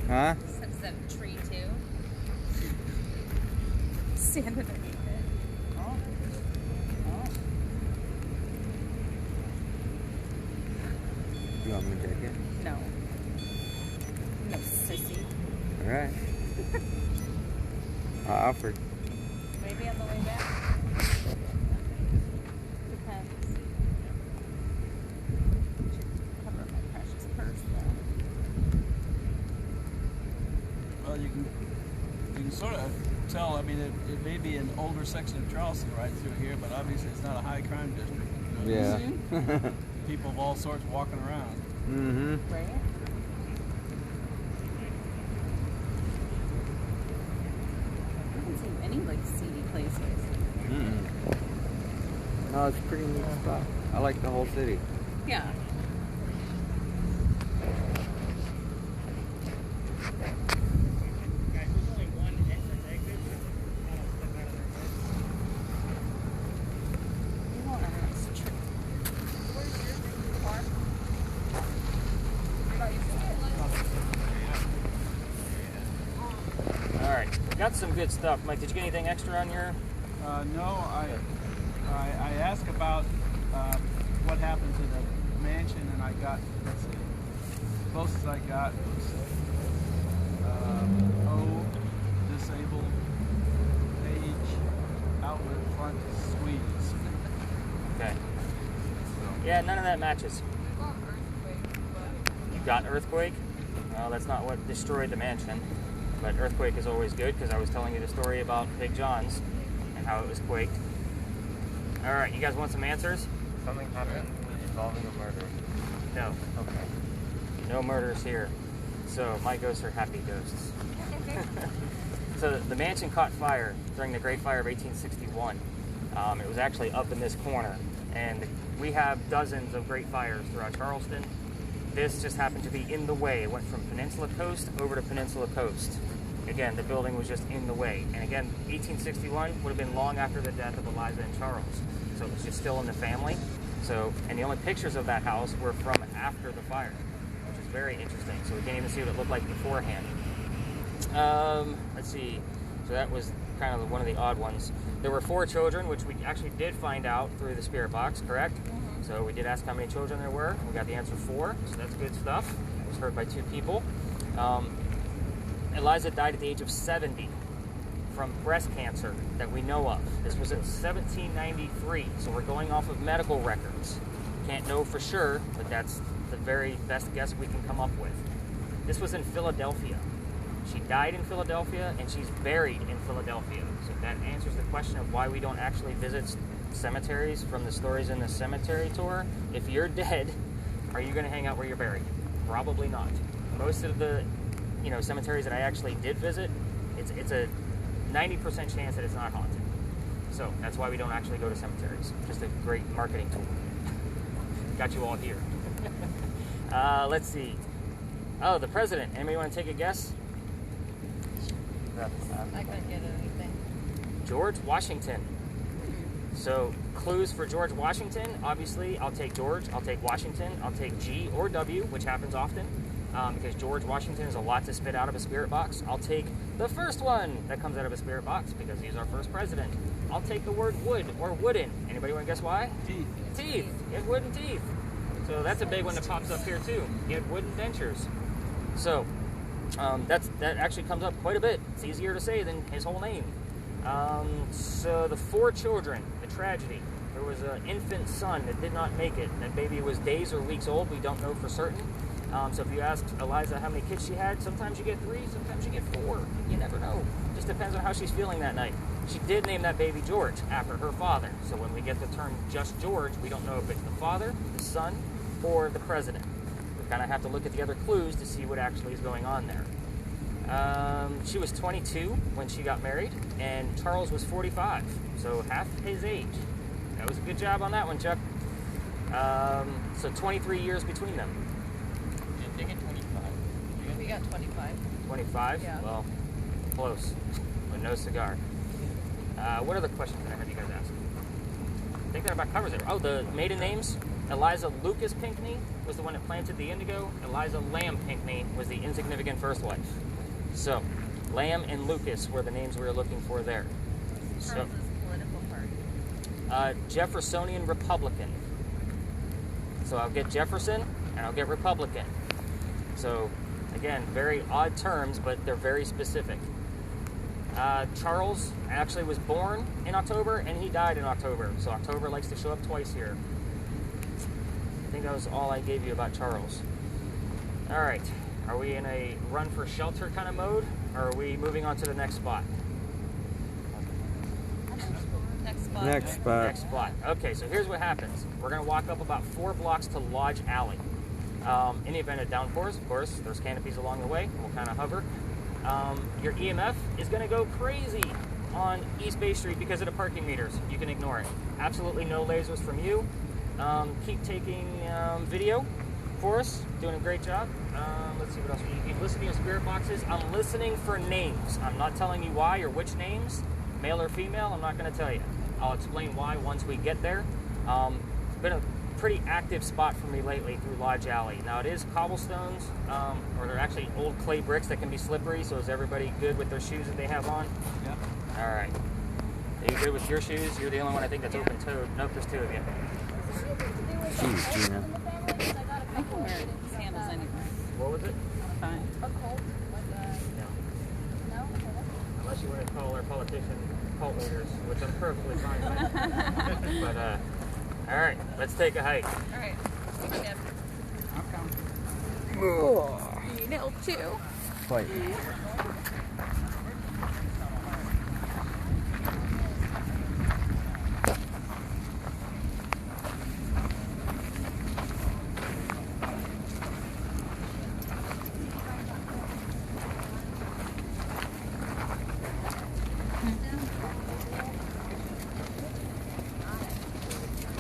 Huh? Is that tree too? Stand underneath it. Oh. You want me to take it? No. No, sissy. Alright. I offered. Maybe on the way back. Depends. Should cover my precious purse though. Well, you can sort of tell. I mean, it may be an older section of Charleston right through here, but obviously it's not a high crime district. You know, Yeah. people of all sorts walking around. Mm-hmm. Right? I haven't seen any like seedy places. Mm-mm. No, it's a pretty neat spot. I like the whole city. Yeah. You won't enter this tree. Where's your car? You're not using it? All right, got some good stuff. Mike, did you get anything extra on your? No, I asked about what happened to the mansion, and I got, let's see, the closest I got was O, disabled, page, outlet, front, Swedes. Okay. Yeah, none of that matches. You got earthquake? Well, that's not what destroyed the mansion. But earthquake is always good because I was telling you the story about Big John's and how it was quaked. All right, you guys want some answers? Something happened involving a murder. No. Okay. No murders here. So my ghosts are happy ghosts. So the mansion caught fire during the Great Fire of 1861. It was actually up in this corner. And we have dozens of great fires throughout Charleston. This just happened to be in the way. It went from Peninsula Coast over to Peninsula Coast. again, the building was just in the way. And again, 1861 would have been long after the death of Eliza and Charles. So it was just still in the family. So, and the only pictures of that house were from after the fire, which is very interesting. So we can't even see what it looked like beforehand. Let's see. So that was kind of one of the odd ones. There were 4 children, which we actually did find out through the spirit box, correct? So we did ask how many children there were. We got the answer 4, so that's good stuff. It was heard by 2 people. Eliza died at the age of 70 from breast cancer that we know of. This was in 1793, so we're going off of medical records. Can't know for sure, but that's the very best guess we can come up with. This was in Philadelphia. She died in Philadelphia, and she's buried in Philadelphia. So that answers the question of why we don't actually visit cemeteries from the stories in the cemetery tour. If you're dead, are you going to hang out where you're buried? Probably not. Most of the, cemeteries that I actually did visit, it's a 90% chance that it's not haunted. So that's why we don't actually go to cemeteries. Just a great marketing tool. Got you all here. Let's see. Oh, the president. Anybody want to take a guess? I couldn't get anything. George Washington. So clues for George Washington, obviously I'll take George, I'll take Washington, I'll take G or W, which happens often, because George Washington is a lot to spit out of a spirit box. I'll take the first one that comes out of a spirit box because he's our first president. I'll take the word wood or wooden. Anybody want to guess why? Teeth. Teeth. He had wooden teeth. So that's a big one that pops up here too. He had wooden dentures. So that actually comes up quite a bit. It's easier to say than his whole name. So the 4 children, the tragedy. There was an infant son that did not make it. That baby was days or weeks old. We don't know for certain. So if you ask Eliza how many kids she had, sometimes you get 3, sometimes you get 4. You never know. Just depends on how she's feeling that night. She did name that baby George after her father. So when we get the term just George, we don't know if it's the father, the son, or the president. We kind of have to look at the other clues to see what actually is going on there. She was 22 when she got married, and Charles was 45, so half his age. That was a good job on that one, Chuck. So 23 years between them. Did they get 25? We got 25. 25? Yeah. Well, close, but no cigar. What other questions can I have you guys ask? I think that about covers it. Oh, the maiden names. Eliza Lucas Pinckney was the one that planted the indigo. Eliza Lamb Pinckney was the insignificant first wife. So, Lamb and Lucas were the names we were looking for there. So, Charles's political party. Jeffersonian Republican. So I'll get Jefferson and I'll get Republican. So, again, very odd terms, but they're very specific. Charles actually was born in October and he died in October. So October likes to show up twice here. I think that was all I gave you about Charles. All right. Are we in a run for shelter kind of mode, or are we moving on to the next spot? Next spot. Next spot. Next spot. Okay, so here's what happens. We're going to walk up about 4 blocks to Lodge Alley. In the event of downpours, of course, there's canopies along the way. We'll kind of hover. Your EMF is going to go crazy on East Bay Street because of the parking meters. You can ignore it. Absolutely no lasers from you. Keep taking video for us. Doing a great job. Let's see what else. You keep listening to spirit boxes. I'm listening for names. I'm not telling you why or which names, male or female. I'm not going to tell you. I'll explain why once we get there. It's been a pretty active spot for me lately through Lodge Alley. Now it is cobblestones, or they're actually old clay bricks that can be slippery. So is everybody good with their shoes that they have on? Yep. All right. Are you good with your shoes? You're the only one I think that's open-toed. Nope, there's 2 of you. Jeez, Gina. I can wear it in sandals anywhere. What was it? Fine. A cult? Like a... No. No? Unless you want to call our politician cult leaders, which I'm perfectly fine with. But, all right, let's take a hike. All right. Yep. You need help too? Quite.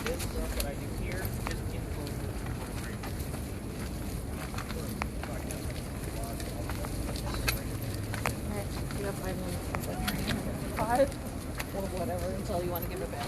This stuff that I do here is influences. whatever until you want to give it back.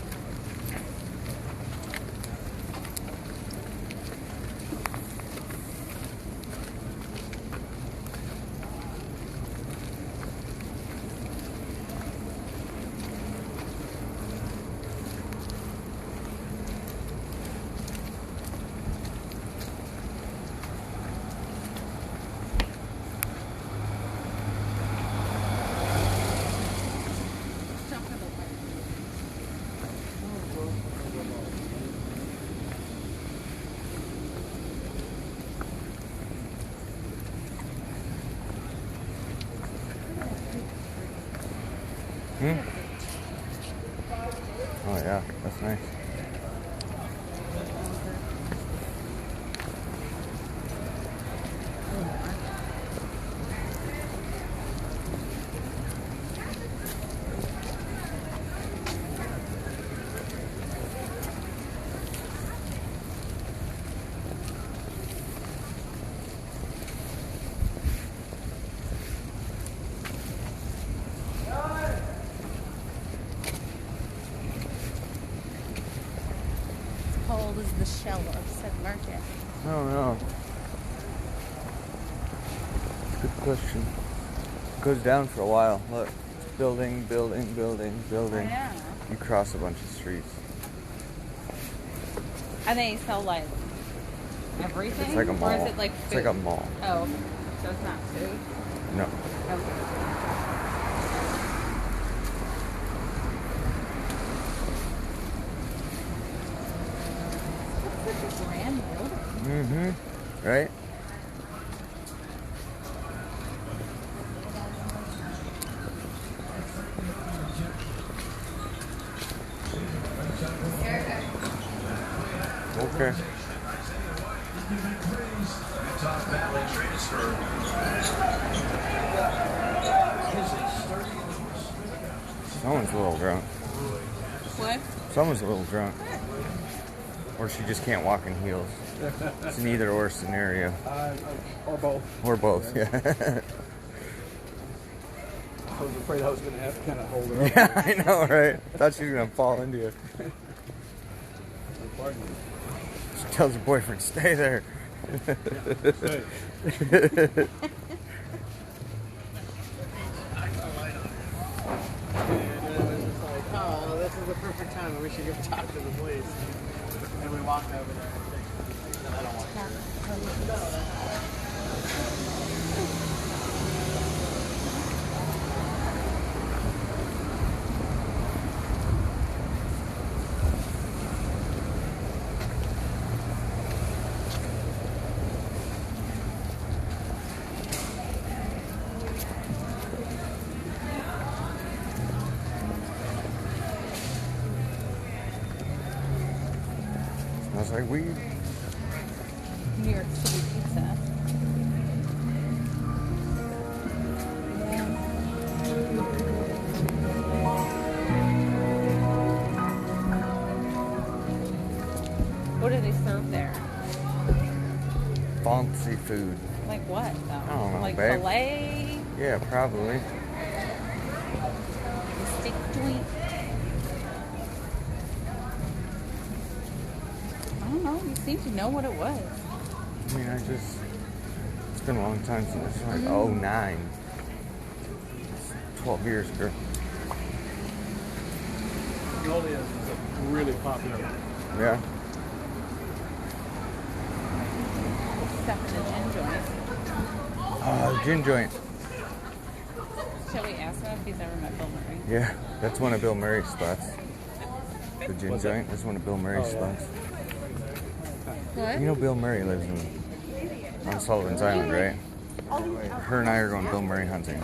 Oh yeah, that's nice. How old is the shell of said market? I don't know. Good question. It goes down for a while. Look, it's building, building, building, building. Yeah. You cross a bunch of streets. And they sell like everything? It's like a mall. Or is it like food? It's like a mall. Oh, okay. So it's not food? No. Okay. Such a grand building. Mm-hmm. Right? Okay. Someone's a little drunk. What? Someone's a little drunk. Or she just can't walk in heels. It's an either or scenario. Or both. Or both, yeah. I was afraid I was going to have to kind of hold her up. Yeah, I know, right? Thought she was going to fall into you. She tells her boyfriend, stay there. Stay. Oh, this is the perfect time. We should go talk to the police. And we walked over there. I don't want to. Smells like weed. New York City pizza. What do they serve there? Fancy food. Like what, though? I don't know, like babe. filet? Yeah, probably. Steak joint? I don't know. You seem to know what it was. I mean, it's been a long time since, it's like 09. 12 years ago. Jolynn is a really popular. Yeah. Except for the gin joint. Gin joint. Shall we ask him if he's ever met Bill Murray? Yeah, that's one of Bill Murray's spots. The gin joint, that's one of Bill Murray's spots. What? You know Bill Murray lives on Sullivan's Island, right? Her and I are going Bill Murray hunting.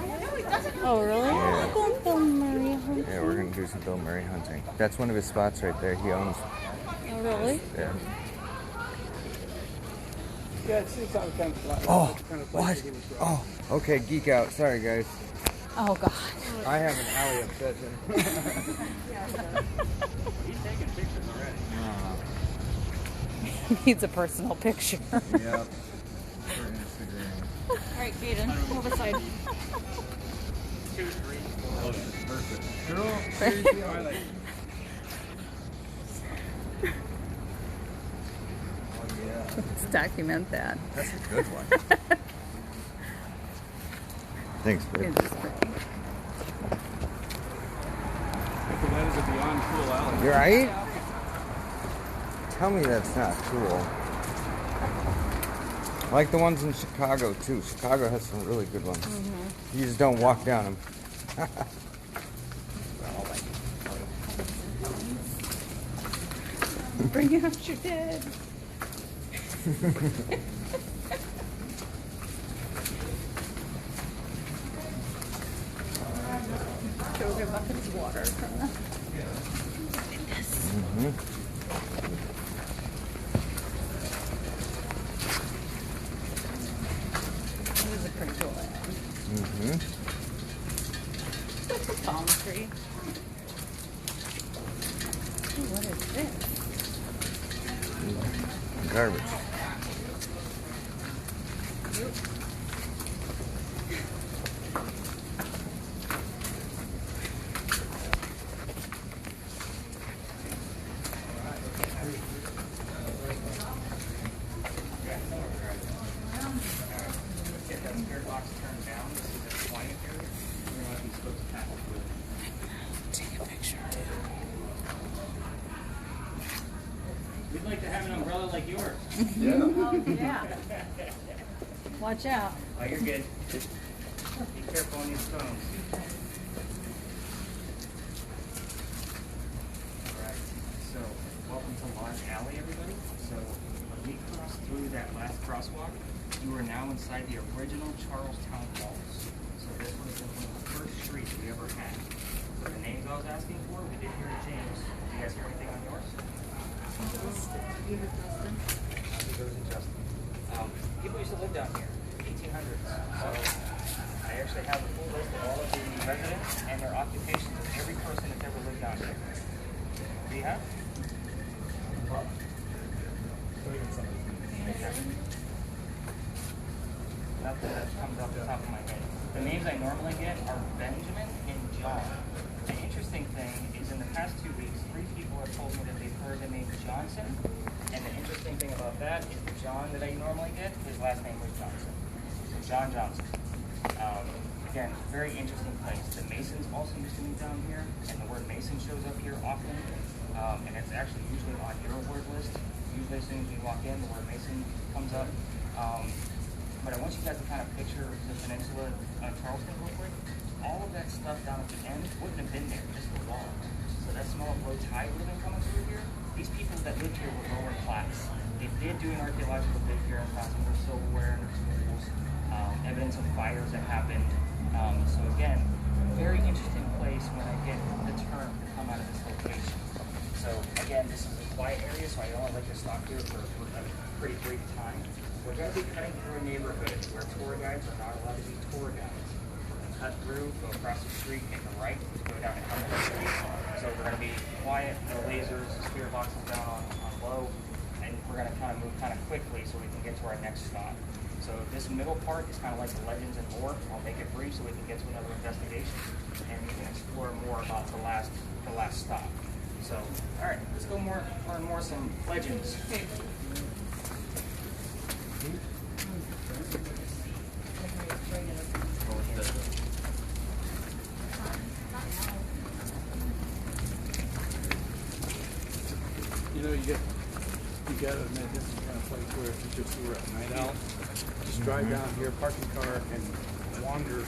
Oh, really? Yeah. I'm going Bill Murray hunting. Yeah, we're going to do some Bill Murray hunting. That's one of his spots right there. He owns. Oh, really? Yeah. Yeah, it seems like kind of Oh, kind of what? Oh, okay, geek out. Sorry, guys. Oh, God. I have an alley obsession. He's taking pictures already. He needs a personal picture. Yep. For Instagram. All right, Jaden, move aside. 2, 3, 4. Girl, seriously, I like. Let's document that. That's a good one. Thanks, babe. It is pretty. That is a beyond cool alley. You're right? Tell me that's not cool. I like the ones in Chicago too. Chicago has some really good ones. You just don't walk down them. Bring out your dead. Go get buckets of water from the. This is a pretty cool land. That's a palm tree. Ooh, what is this? Garbage. Take a picture. We'd like to have an umbrella like yours. Oh, yeah. Watch out. Oh, you're good. Be careful on these stones. Alright, so welcome to Lodge Alley, everybody. So when we crossed through that last crosswalk, you are now inside the original Charlestown walls. So this would have been one of the first streets we ever had. So the names I was asking for, we did hear James. Did you guys hear anything on yours? People used to live down here, 1800s. So I actually have a full list of all of the residents and their occupations of every person that's ever lived down here. Do you have? Nothing that comes off the top of my head. The names I normally get are Benjamin and John. The interesting thing is in the past 2 weeks, 3 people have told me that they've heard the name Johnson. And the interesting thing about that is the John that I normally get, his last name was Johnson. So John Johnson. Again, very interesting place. The Masons also used to meet down here, and the word Mason shows up here often. And it's actually usually on your word list. Usually as soon as you walk in, the word Mason comes up. But I want you guys to kind of picture the peninsula of Charleston real quick. All of that stuff down at the end wouldn't have been there, just the wall. So that smell of low tide living coming through here, these people that lived here were lower class. They did do an archaeological dig here and found some of their silverware and their tools, evidence of fires that happened. So again, very interesting place when I get the term to come out of this location. So again, this is a quiet area, so I only like to stop here for a pretty brief time. We're going to be cutting through a neighborhood where tour guides are not allowed to be tour guides. We're going to cut through, go across the street, make a right to go down to Hamilton Street. So we're going to be quiet, no lasers, spirit boxes down on low, and we're going to kind of move kind of quickly so we can get to our next stop. So this middle part is kind of like the legends and lore. I'll make it brief so we can get to another investigation, and we can explore more about the last stop. So, all right, let's go learn more some legends. You know, you got to admit, this is the kind of place where if you just were a night out, just drive down here, park your car, and wander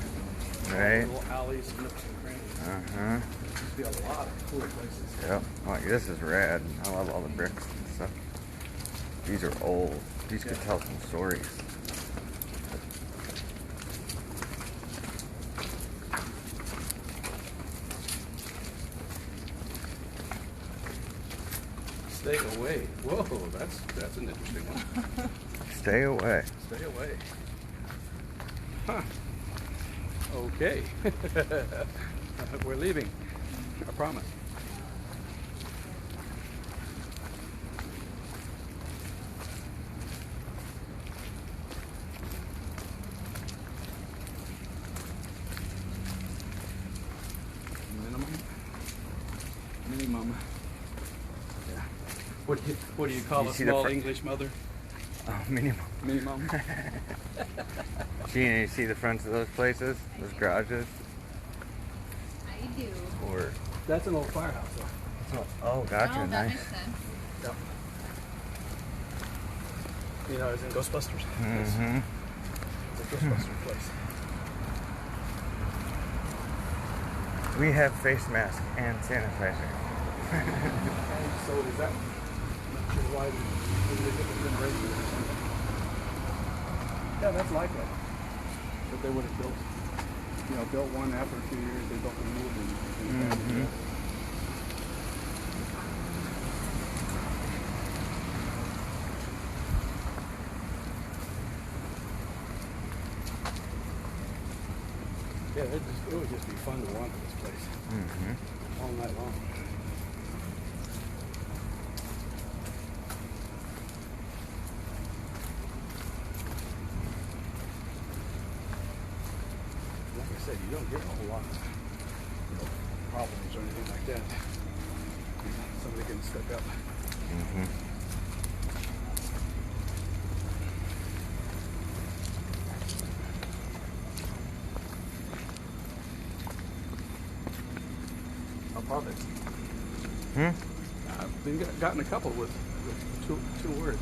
Right. little alleys, nooks and crannies. There'd be a lot of cool places. Yep. Like this is rad. I love all the bricks and stuff. These are old. These could tell some stories. Stay away. Whoa, that's an interesting one. Stay away. Stay away. Huh. Okay. We're leaving. I promise. Minimum Mini mama. Yeah. What do you call You a see the small fr- English mother? Oh, minimum. Mini mama. Gina, you see the fronts of those places? Those garages? I do. Or That's an old firehouse, though. oh, gotcha, Oh, that nice. makes sense. Yep. You know, it's in Ghostbusters. Mm-hmm. It's a Ghostbuster place. We have face masks and sanitizer. So is that not sure why they get the grim break or something? Yeah, that's likely. But they would have built one after a few years. They built a new one. Yeah, it would just be fun to wander this place all night long. Like I said, you don't get a whole lot of problems or anything like that. Somebody can step up. How about it? I've been gotten a couple with two words.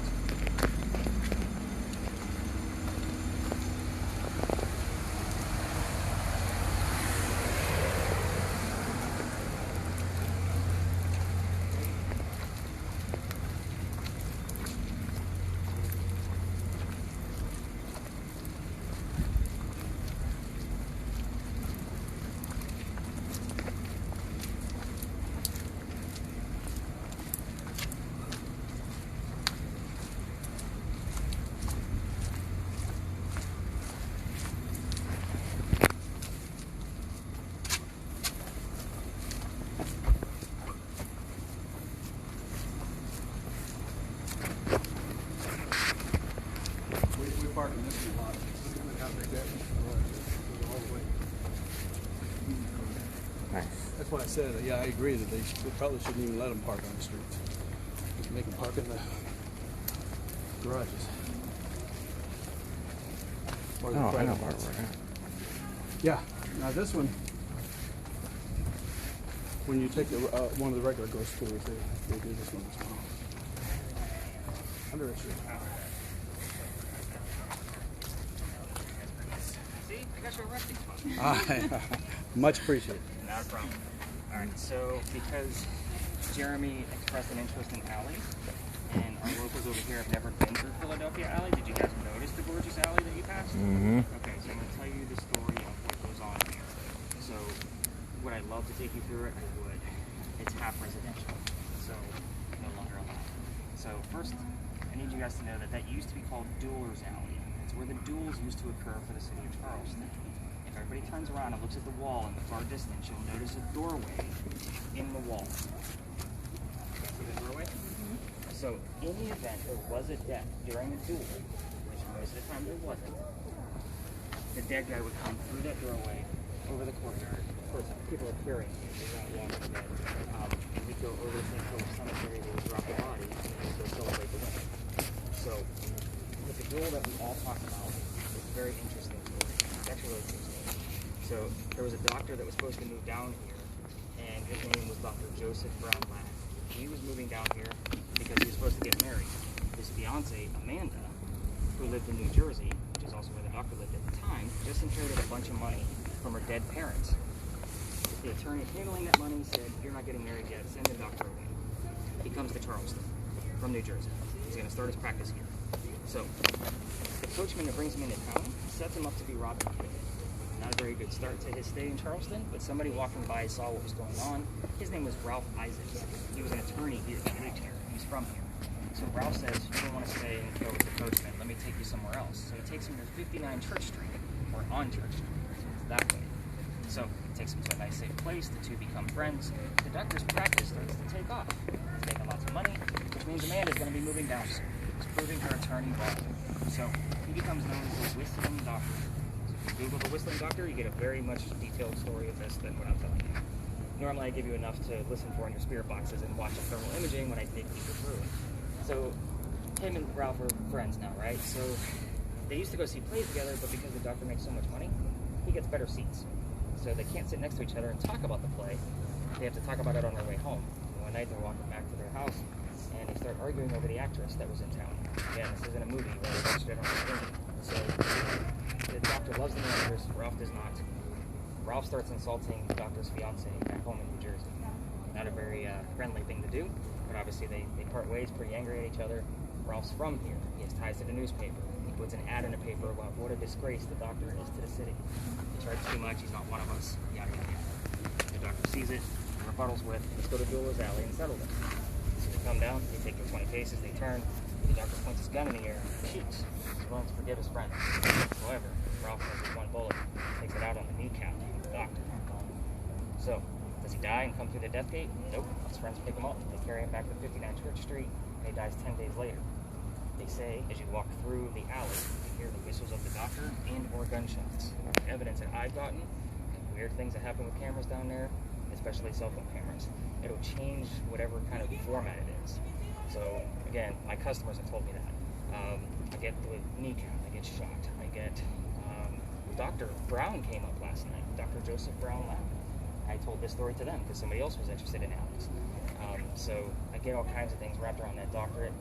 We park in this one a lot. Look at how big that is. All the way. Nice. That's why I said, yeah, I agree that they probably shouldn't even let them park on the streets. Just make them park in the garages. Or the Oh, I private know where lots. we're at. Yeah. Now this one, when you take the one of the regular ghost tours, they do this one as well. Under issue. See, I got you a resting spot. Much appreciated. Not a problem. All right, so because Jeremy expressed an interest in alleys, and our locals over here have never been through Philadelphia Alley, did you guys notice the gorgeous alley that you passed? Okay, so I'm going to tell you the story of what goes on here. So, would I love to take you through it? I would. It's half residential, so no longer allowed. So first, I need you guys to know that that used to be called Duelers Alley. It's where the duels used to occur for the city of Charleston. If everybody turns around and looks at the wall in the far distance, you'll notice a doorway in the wall. See the doorway? So in the event there was a death during a duel, which most of the time there wasn't, the dead guy would come through that doorway over the courtyard. Of course, people are carrying it, they're not walking dead. We'd go over to St. Philip's Cemetery, they would drop the body, and they would go celebrate the win. So, with the duel that we all talk about, it's a very interesting story. It's actually really interesting. So, there was a doctor that was supposed to move down here, and his name was Dr. Joseph Brown Ladd. He was moving down here because he was supposed to get married. His fiancee, Amanda, who lived in New Jersey, which is also where the doctor lived at the time, just inherited a bunch of money from her dead parents. The attorney handling that money said, "You're not getting married yet, send the doctor away." He comes to Charleston from New Jersey. He's going to start his practice here. So, the coachman that brings him into town sets him up to be Robin Hood. Not a very good start to his stay in Charleston, but somebody walking by saw what was going on. His name was Ralph Isaacs. He was an attorney here, he lived here, he was from here. So Ralph says, "You don't want to stay and go with the coachman, let me take you somewhere else." So he takes him to 59 Church Street, or on Church Street, so it's that way. So he takes him to a nice safe place, the two become friends. The doctor's practice starts to take off. He's making lots of money, which means Amanda's going to be moving down soon. He's proving her attorney bar. So he becomes known as the Whistling Doctor. So if you Google the Whistling Doctor, you get a very much detailed story of this than what I'm telling you. normally I give you enough to listen for in your spirit boxes and watch the thermal imaging when I take people through. So him and Ralph are friends now, right? So they used to go see plays together, but because the doctor makes so much money, he gets better seats. So they can't sit next to each other and talk about the play. They have to talk about it on their way home. And one night they're walking back to their house, and they start arguing over the actress that was in town. Again, this isn't a movie where they watched it on TV. So the doctor loves the actress, Ralph does not. Ralph starts insulting the doctor's fiance back home in New Jersey. Not a very friendly thing to do, but obviously they part ways, pretty angry at each other. Ralph's from here. He has ties to the newspaper. He puts an ad in the paper about what a disgrace the doctor is to the city. He charges too much, he's not one of us, yada, yada, yada. The doctor sees it, rebuttals with, let's go to Jeweler's Alley and settle this. So they come down, they take their 20 paces, they turn, the doctor points his gun in the air and shoots. He's willing to forgive his friend. However, Ralph has his one bullet, takes it out on the kneecap of the doctor. So, does he die and come through the death gate? Nope. His friends pick him up, they carry him back to 59 Church Street, and he dies 10 days later. They say, as you walk through the alley, you hear the whistles of the doctor and or gunshots. Evidence that I've gotten, weird things that happen with cameras down there, especially cell phone cameras. It'll change whatever kind of format it is. So, again, my customers have told me that. I get the kneecap, I get shot, I get... Dr. Brown came up last night, Dr. Joseph Brown left. I told this story to them because somebody else was interested in Alex. So I get all kinds of things wrapped around that doctorate.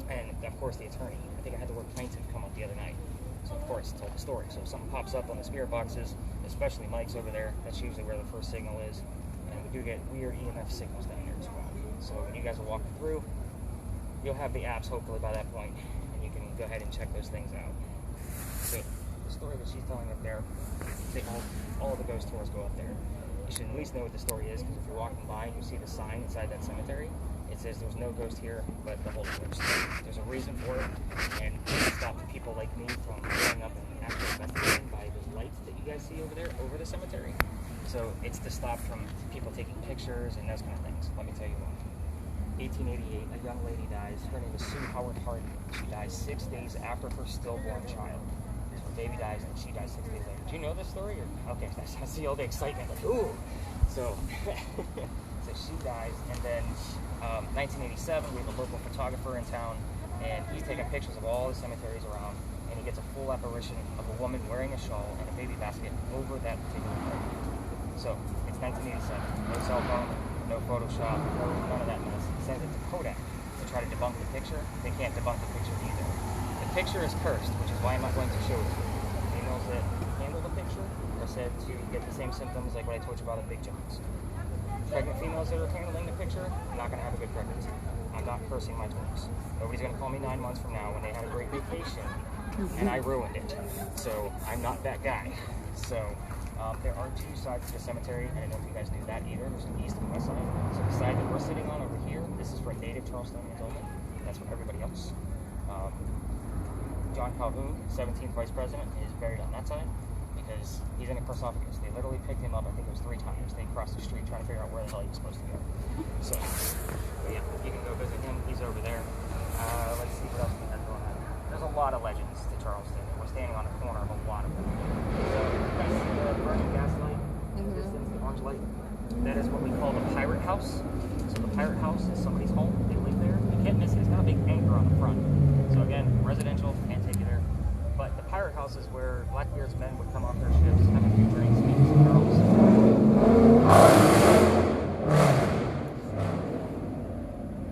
And of course the attorney. I think I had the word plaintiff come up the other night. So of course, told the story. So if something pops up on the spirit boxes, especially Mike's over there, that's usually where the first signal is. And we do get weird EMF signals down there as well. So when you guys are walking through, you'll have the apps hopefully by that point, and you can go ahead and check those things out. So the story that she's telling up there, all the ghost tours go up there. You should at least know what the story is, because if you're walking by and you see the sign inside that cemetery, it says there's no ghost here, but the Holy Ghost. There's a reason for it, and it stops people like me from going up and actually investigating by those lights that you guys see over there, over the cemetery. So it's to stop from people taking pictures and those kind of things. Let me tell you what. 1888, a young lady dies. Her name is Sue Howard Hardy. She dies 6 days after her stillborn child. So her baby dies, and she dies 6 days later. Do you know this story? Or, okay, I see all the excitement. Like, ooh. So, so she dies, and then 1987, we have a local photographer in town, and he's taking pictures of all the cemeteries around, and he gets a full apparition of a woman wearing a shawl and a baby basket over that particular grave. So, it's 1987. No cell phone, no Photoshop, none of that mess. He sends it to Kodak to try to debunk the picture. They can't debunk the picture either. The picture is cursed, which is why I'm not going to show it to you. Females that handle the picture are said to get the same symptoms like what I told you about in Big Johns. Pregnant females that are handling the picture, not going to have a good pregnancy. I'm not cursing my toys. Nobody's going to call me 9 months from now when they had a great vacation and I ruined it. So I'm not that guy. So there are two sides to the cemetery, and I don't know if you guys knew that either. There's an east and west side. So the side that we're sitting on over here, this is for native Charlestonians only. That's for everybody else. John Calhoun, 17th Vice President, is buried on that side because he's in a sarcophagus. They literally picked him up, I think it was 3 times. They crossed the street trying to figure out where the hell he was supposed to go. So, yeah, you can go visit him. He's over there. Let's see what else we have going on. There's a lot of legends to Charleston. We're standing on the corner of a lot of them. So, you guys see the burning gas light? In the distance, the orange light? That is what we call the Pirate House. So the Pirate House is somebody's home. They live there. You can't miss it. It's got a big anchor on the front. So again, residential, can't take you there. But the Pirate House is where Blackbeard's men would come off their ships, have a few drinks, meet some girls.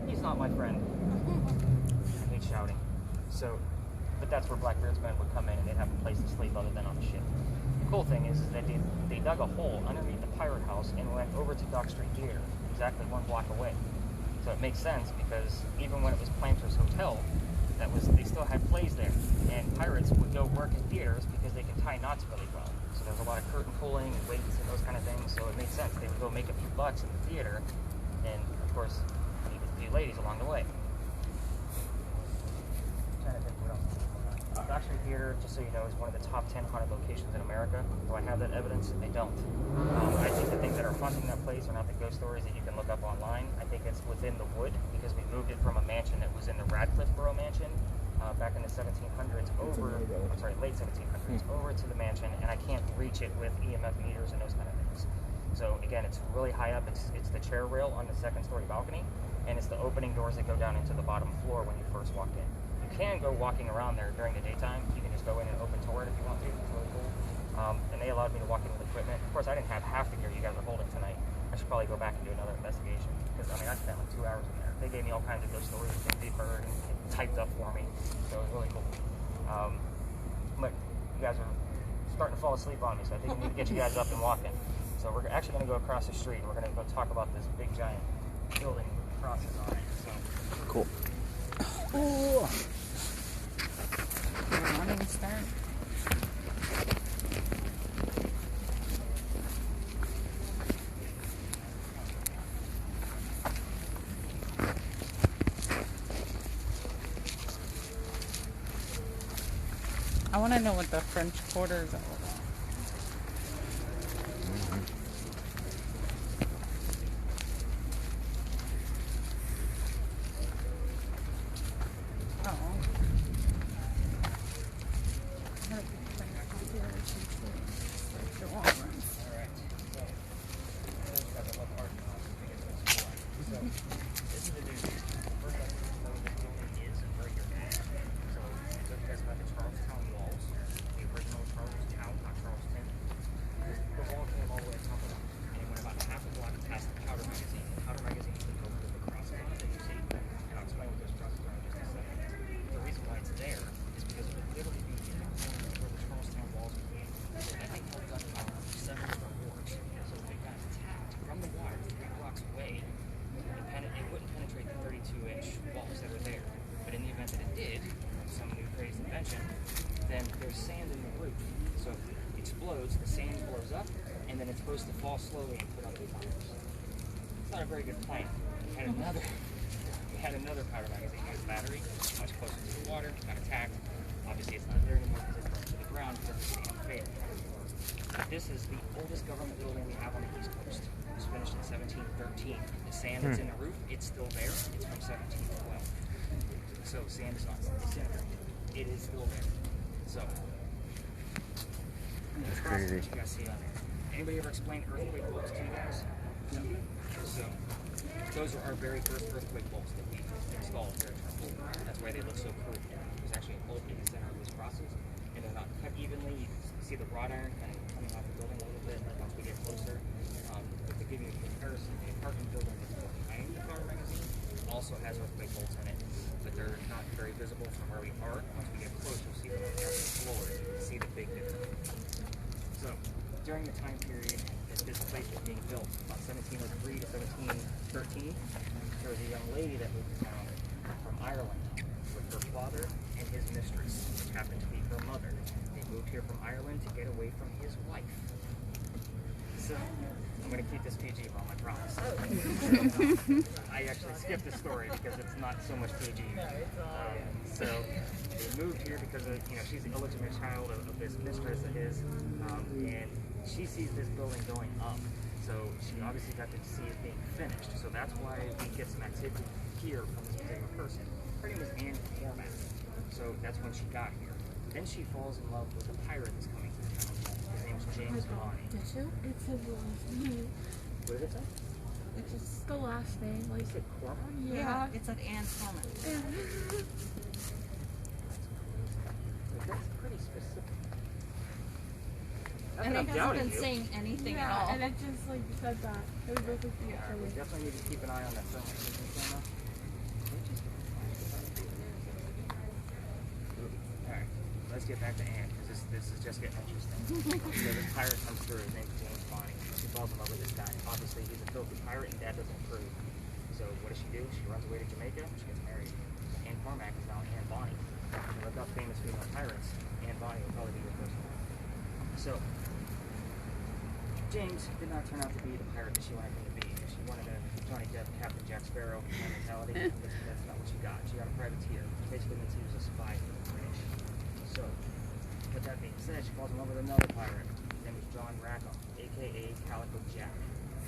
He's not my friend. I hate shouting. So, but that's where Blackbeard's men would come in, and they'd have a place to sleep other than on the ship. The cool thing is that they dug a hole underneath the Pirate House and went over to Dock Street Theater, exactly 1 block away. So it makes sense because even when it was Planters Hotel, they still had plays there, and pirates would go work in theaters because they can tie knots really well. So there's a lot of curtain pulling and weights and those kind of things. So it made sense. They would go make a few bucks in the theater, and of course, meet a few ladies along the way. I'm trying to think what else. Dock Street Theater, just so you know, is one of the top 10 haunted locations in America. Do I have that evidence? I don't. I think the things that are haunting that place are not the ghost stories that you can look up online. I think it's within the wood, because we moved it from a mansion that was in the Radcliffe Borough mansion back in the 1700s late 1700s, over to the mansion, and I can't reach it with EMF meters and those kind of things. So again, it's really high up. It's the chair rail on the second-story balcony, and it's the opening doors that go down into the bottom floor when you first walk in. You can go walking around there during the daytime. You can just go in and open tour it if you want to. It's really cool. And they allowed me to walk in with equipment. Of course, I didn't have half the gear you guys are holding tonight. I should probably go back and do another investigation because I spent like 2 hours in there. They gave me all kinds of good stories, things they've heard, and typed up for me. So it was really cool. But you guys are starting to fall asleep on me, so I think we need to get you guys up and walking. So we're actually going to go across the street, and we're going to go talk about this big giant building with crosses on it. So. Cool. Running start. I want to know what the French Quarter is all about. Then there's sand in the roof. So if it explodes, the sand blows up, and then it's supposed to fall slowly and put out the fires. It's not a very good plan. We had another powder magazine with a battery, much closer to the water, got attacked. Obviously it's not there anymore because it's burned to the ground because it's sand failed. This is the oldest government building we have on the East Coast. It was finished in 1713. The sand that's in the roof, it's still there. It's from 1712. So sand is not disintegrated. It is still there. So, that's crazy. What you guys see on there. Anybody ever explain earthquake bolts to you guys? No. So, those are our very first earthquake bolts that we installed here at Trumbull. That's why they look so cool. There's actually an hole in the center of those crosses, and they're not cut evenly. You can see the wrought iron kind of coming off the building a little bit once we get closer. But to give you a comparison, the apartment building that's behind the powder magazine also has earthquake bolts in it, but they're not very visible from where we are. Once we get close, you'll see them on the other floor. You can see the big difference. So, during the time period that this place was being built, about 1703 to 1713, there was a young lady that moved to town from Ireland with her father and his mistress, which happened to be her mother. They moved here from Ireland to get away from his wife. So, I'm going to keep this PG, Mom, I promise. I actually skipped the story because it's not so much PG. So they moved here because of, she's an illegitimate child of this mistress of his, and she sees this building going up. So she obviously got to see it being finished. So that's why we get some activity here from this particular person. Her name is Anne Cormac. So that's when she got here. Then she falls in love with a pirate that's coming to town. His name's James Bonnie. Did you? It said the last name. What did it say? It's just the last name. Like, Is it Cormac? Yeah, it said Anne Coleman. That's pretty specific. And it hasn't been saying anything at all. and it just like said that. It was both looking at We definitely need to keep an eye on that thermal imaging camera. Alright, let's get back to Anne, because this is just getting interesting. So this pirate comes through, his name's James Bonnie. She falls in love with this guy. Obviously, he's a filthy pirate, and Dad doesn't approve. So what does she do? She runs away to Jamaica, she gets married. Anne Cormac is now Anne Bonnie. If you look up famous female pirates, Anne Bonnie will probably be your first one. So, James did not turn out to be the pirate that she wanted him to be. She wanted a Johnny Depp, Captain Jack Sparrow kind of mentality. That's not what she got. She got a privateer, which basically means he was a spy for the British. So, with that being said, she falls in love with another pirate. His name was John Rackham, a.k.a. Calico Jack.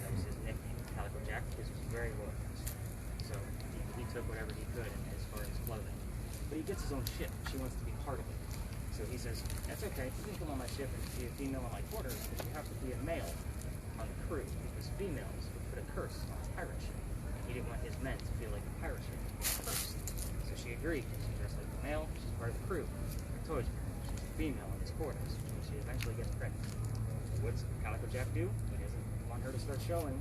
That was his nickname, Calico Jack, because he was very loyalist. So, he took whatever he could as far as clothing. But he gets his own ship. She wants to be part of it. So he says, that's okay, you can come on my ship and be a female on my quarters, but you have to be a male on the crew because females would put a curse on a pirate ship. He didn't want his men to feel like a pirate ship was cursed. So she agreed. She dressed like a male. She's part of the crew. I told you, she's a female in his quarters. And she eventually gets pregnant. What's Calico Jack do? He doesn't want her to start showing.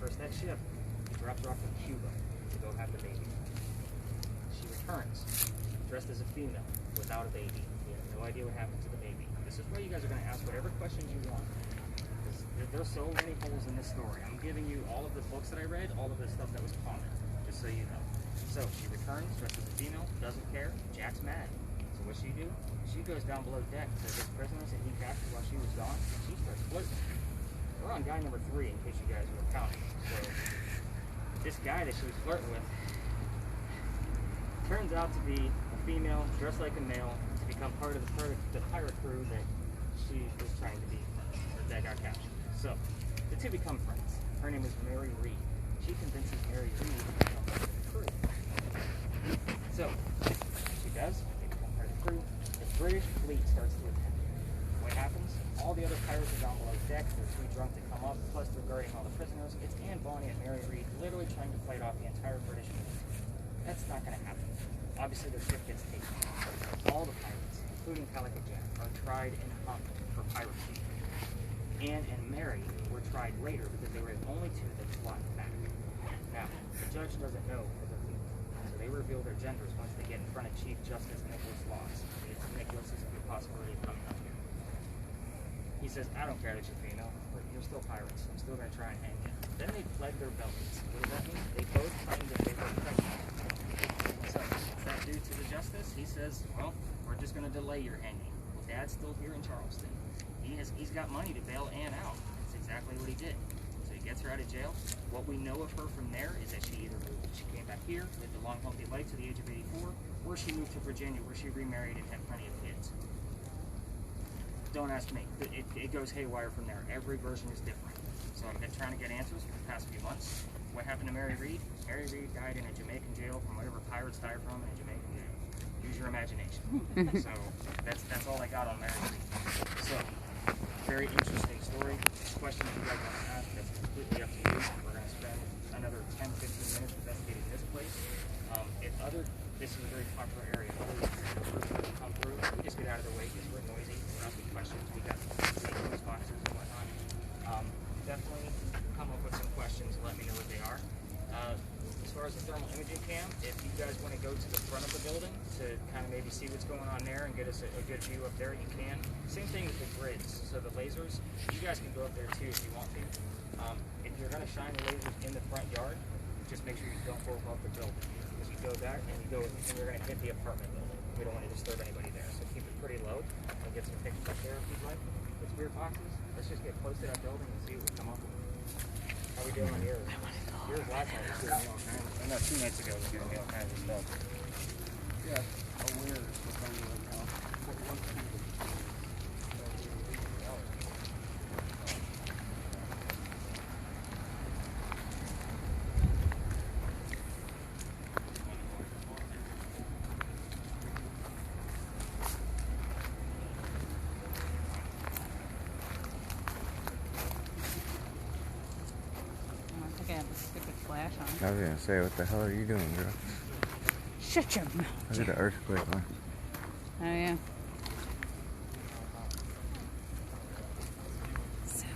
Curse that ship. He drops her off in Cuba to go have the baby. She returns, dressed as a female, without a baby. He has no idea what happened to the baby. This is why you guys are going to ask whatever questions you want. There's so many holes in this story. I'm giving you all of the books that I read, all of the stuff that was common, just so you know. So she returns, dressed as a female, doesn't care. Jack's mad. So what's she do? She goes down below deck to the prisoners that he captured while she was gone, and she starts flirting. We're on guy number 3, in case you guys were counting. So this guy that she was flirting with turns out to be a female, dressed like a male, to become part of the pirate crew that she was trying to be, or that got captured. So, the two become friends. Her name is Mary Reed. She convinces Mary Reed to become part of the crew. So, she does. They become part of the crew. The British fleet starts to attack. What happens? All the other pirates are down below deck. They're too drunk to come up. Plus, they're guarding all the prisoners. It's Anne Bonny and Mary Reed literally trying to fight off the entire British fleet. That's not going to happen. Obviously, their ship gets taken. All the pirates, including Calico Jack, are tried and hung for piracy. Anne and Mary were tried later because they were the only two that fought back. Now, the judge doesn't know that they're female, so they reveal their genders once they get in front of Chief Justice Nicholas Laws. Nicholas is a good possibility of coming up here. He says, I don't care that you're female, but you're still pirates. I'm still going to try and hang you. Then they pled their bellies. What does that mean? They both claimed that they were pregnant. So, what's that do to the justice? He says, well, we're just going to delay your hanging. Well, Dad's still here in Charleston. He's got money to bail Anne out. That's exactly what he did. So he gets her out of jail. What we know of her from there is that she either moved, she came back here, lived a long, healthy life to the age of 84, or she moved to Virginia where she remarried and had plenty of kids. Don't ask me. It goes haywire from there. Every version is different. So I've been trying to get answers for the past few months. What happened to Mary Reed? Mary Reed died in a Jamaican jail from whatever pirates died from in a Jamaican jail. Use your imagination. So that's all I got on Mary Reed. So, very interesting story. Questions you guys want to ask, that's completely up to you. We're going to spend another 10-15 minutes investigating this place. This is a very popular area. Other people come through. We just get out of the way because we're noisy. We're asking questions. We got these boxes and whatnot. Definitely come up with some questions. Let me know what they are. As far as the thermal imaging cam, if you guys want to go to the front of the building to kind of maybe see what's going on there and get us a good view up there, you can. Same thing with the grids. So the lasers, you guys can go up there too if you want to. If you're going to shine the lasers in the front yard, just make sure you don't go above the building. Because you go there and you're going to hit the apartment building. We don't want to disturb anybody there. So keep it pretty low and get some pictures up there if you'd like. With spirit boxes, let's just get close to that building and see what we come up with. How we doing on yours? Yours last night was giving me all kinds of, no, 2 nights ago was giving me all kinds of stuff. Yeah, aware is what's on right now. I have a stupid flash on. I was gonna say, what the hell are you doing, girl? Shut your mouth. Look at the earthquake one. Oh, yeah. So,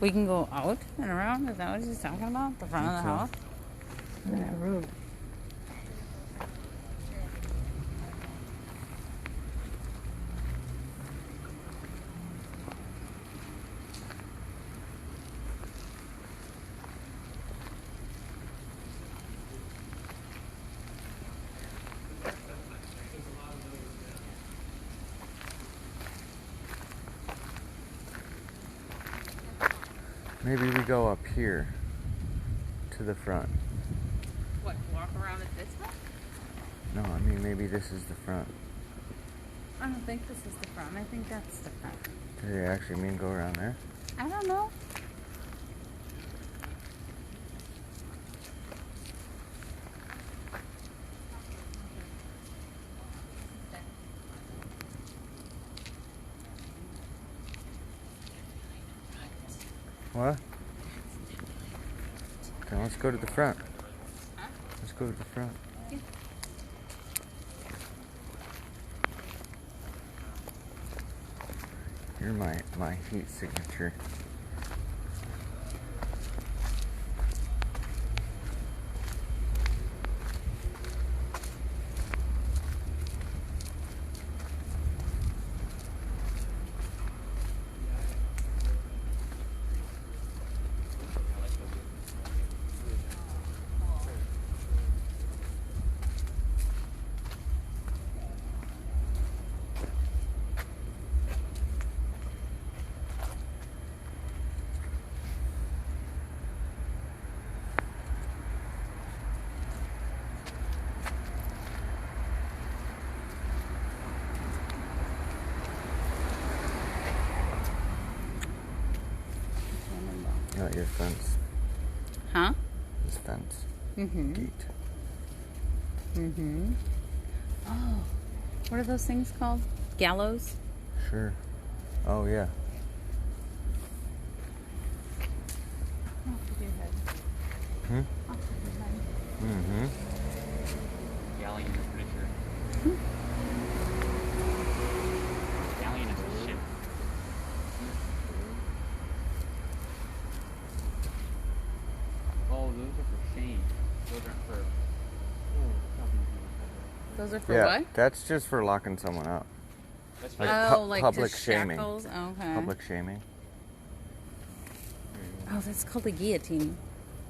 we can go out and around? Is that what he's talking about? The front of the house? Yeah, rude. Maybe we go up here to the front. What, walk around at this one? No, I mean maybe this is the front. I don't think this is the front. I think that's the front. Do they actually mean go around there? I don't know. What? Okay, let's go to the front. Let's go to the front. Here's my heat signature. Not your fence. Huh? This fence. Mm-hmm. Gate. Mm-hmm. Oh, what are those things called? Gallows? Sure. Oh yeah. Off with your head. Hmm? Off with your head. Mm-hmm. Galleon, I'm pretty sure. Galleon is a ship. Oh, those are for Shane. Those aren't for. Those are for Yeah, what? that's just for locking someone up. That's Like right. Oh, like public just shaming. shackles? Okay. Public shaming. Oh, that's called a guillotine,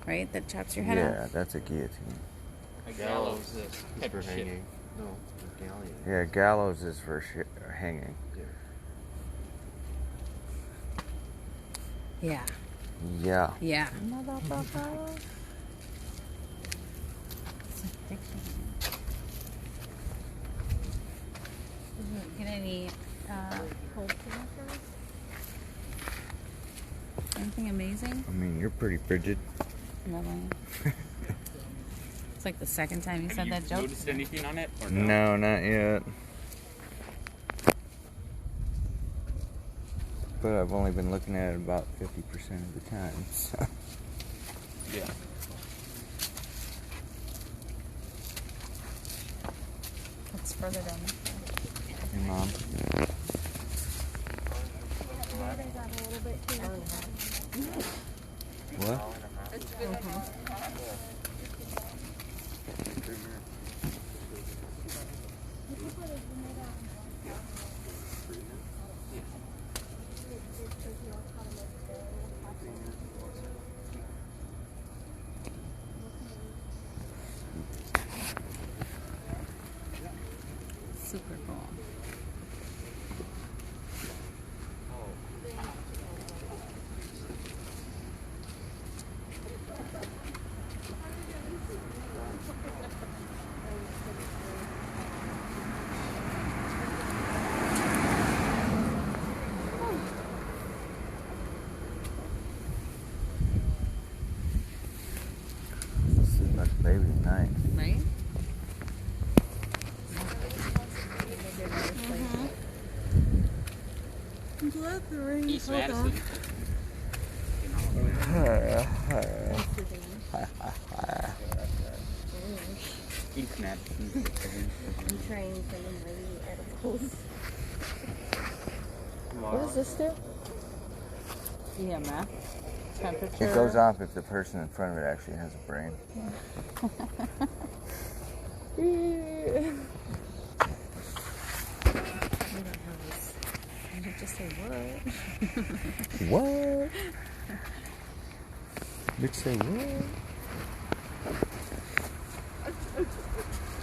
right? That chops your head Yeah, off. that's a guillotine. A gallows is type of ship. No, a galleon. Yeah, gallows is for hanging. Yeah. Yeah. Yeah. Motherfucker. Get any cold signatures? Anything amazing? I mean, you're pretty frigid. Really? It's like the second time you said that joke. Noticed anything on it or No, not yet. But I've only been looking at it about 50% of the time, so. Yeah. It's further down. Hey, Mom. What? Super cool. This is like baby night. Right? East Madison. East Madison. I'm trying some of my edibles. What does this do? EMF. Temperature. It goes off if the person in front of it actually has a brain. Did you just say what? What? Bitch say what?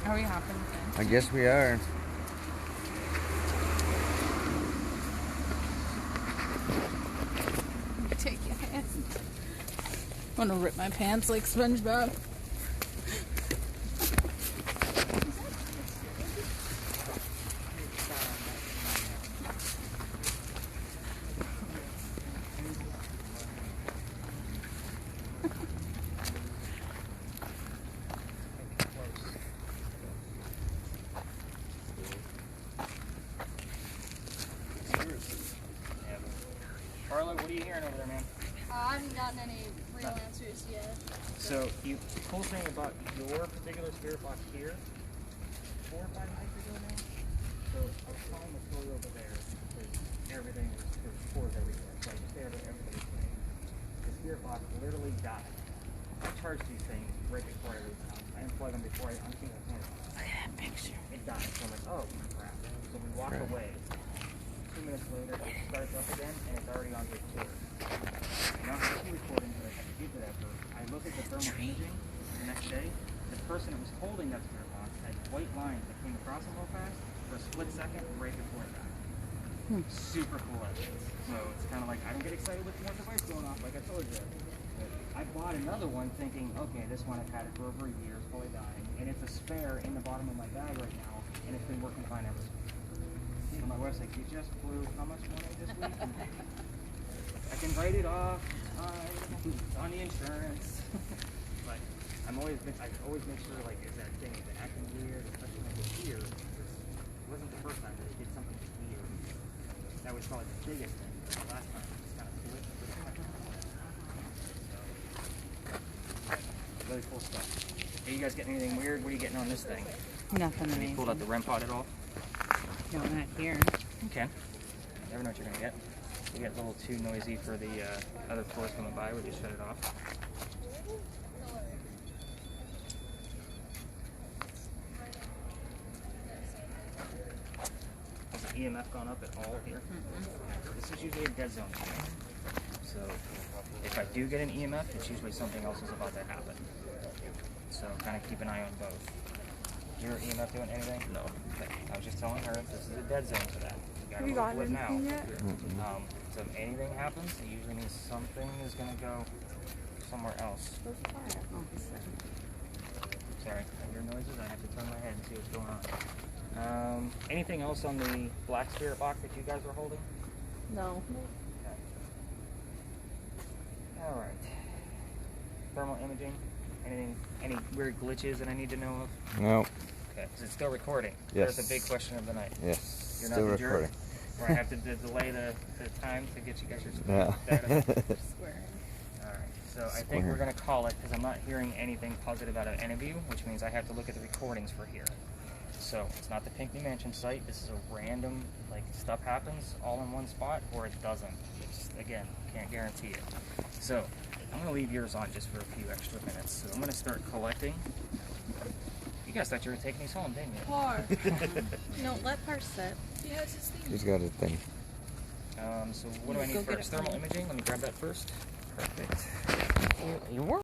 Are we hopping again? I guess we are. Take your hand. I'm gonna rip my pants like SpongeBob. Carla, what are you hearing over there, man? I haven't gotten any real answers yet. So the cool thing about your particular spirit box here, 4 or 5 nights ago now. So I was calling the story over there because everything was poured everywhere. So I just stared at everybody's thing. The spirit box literally died. I charged these things right before I leave the house. I unplugged them before I unplugged the camera. Look at that picture. It died. So I'm like, oh crap. So we walk away. 2 minutes later, it starts up again, and it's already on the tour. Now I'm actually recording, but I have to do that for. I look at the thermal imaging the next day. The person that was holding that spirit box had white lines that came across him real fast for a split second right before it died. Super cool evidence. So it's kind of like I don't get excited with one device going off, like I told you. But I bought another one thinking, okay, this one I've had it for over a year, it's probably dying, and it's a spare in the bottom of my bag right now, and it's been working fine ever since. So my wife's like, you just blew how much money this week? I can write it off, it's fine, it's on the insurance. But I always make sure, like, is that thing, is it acting weird, especially when it's here. It wasn't the first time that it did something weird. That was probably the biggest thing. The last time it just kind of flipped. So, really cool stuff. Hey, you guys getting anything weird? What are you getting on this thing? Nothing Have you pulled out the REM pod at all? No, not here. Okay. You never know what you're gonna get. You get a little too noisy for the other floors coming by. We just shut it off. Has the EMF gone up at all here? This is usually a dead zone. So if I do get an EMF, it's usually something else is about to happen. So kind of keep an eye on both. Is your EMF doing anything? No. Okay. I was just telling her this is a dead zone for that. Have you gotten anything yet? So if anything happens, it usually means something is going to go somewhere else. Sorry, I hear noises. I have to turn my head and see what's going on. Anything else on the black spirit box that you guys were holding? No. Okay. All right. Thermal imaging. Anything? Any weird glitches that I need to know of? No. Okay. Is it still recording? Yes. There's a big question of the night. Yes. You're Still not the jerk recording. where I have to delay the time to get you guys your Yeah. data. Alright, so I think we're going to call it because I'm not hearing anything positive out of any of you, which means I have to look at the recordings for here. So it's not the Pinckney Mansion site. This is a random, like, stuff happens all in one spot, or it doesn't. It's, again, can't guarantee it. So I'm going to leave yours on just for a few extra minutes. So I'm going to start collecting. You guys thought you were taking these home, didn't you? Par. No, let Par sit. He has his thing. He's got a thing. So what do I need Go get first? it. Thermal imaging. Let me grab that first. Perfect. You were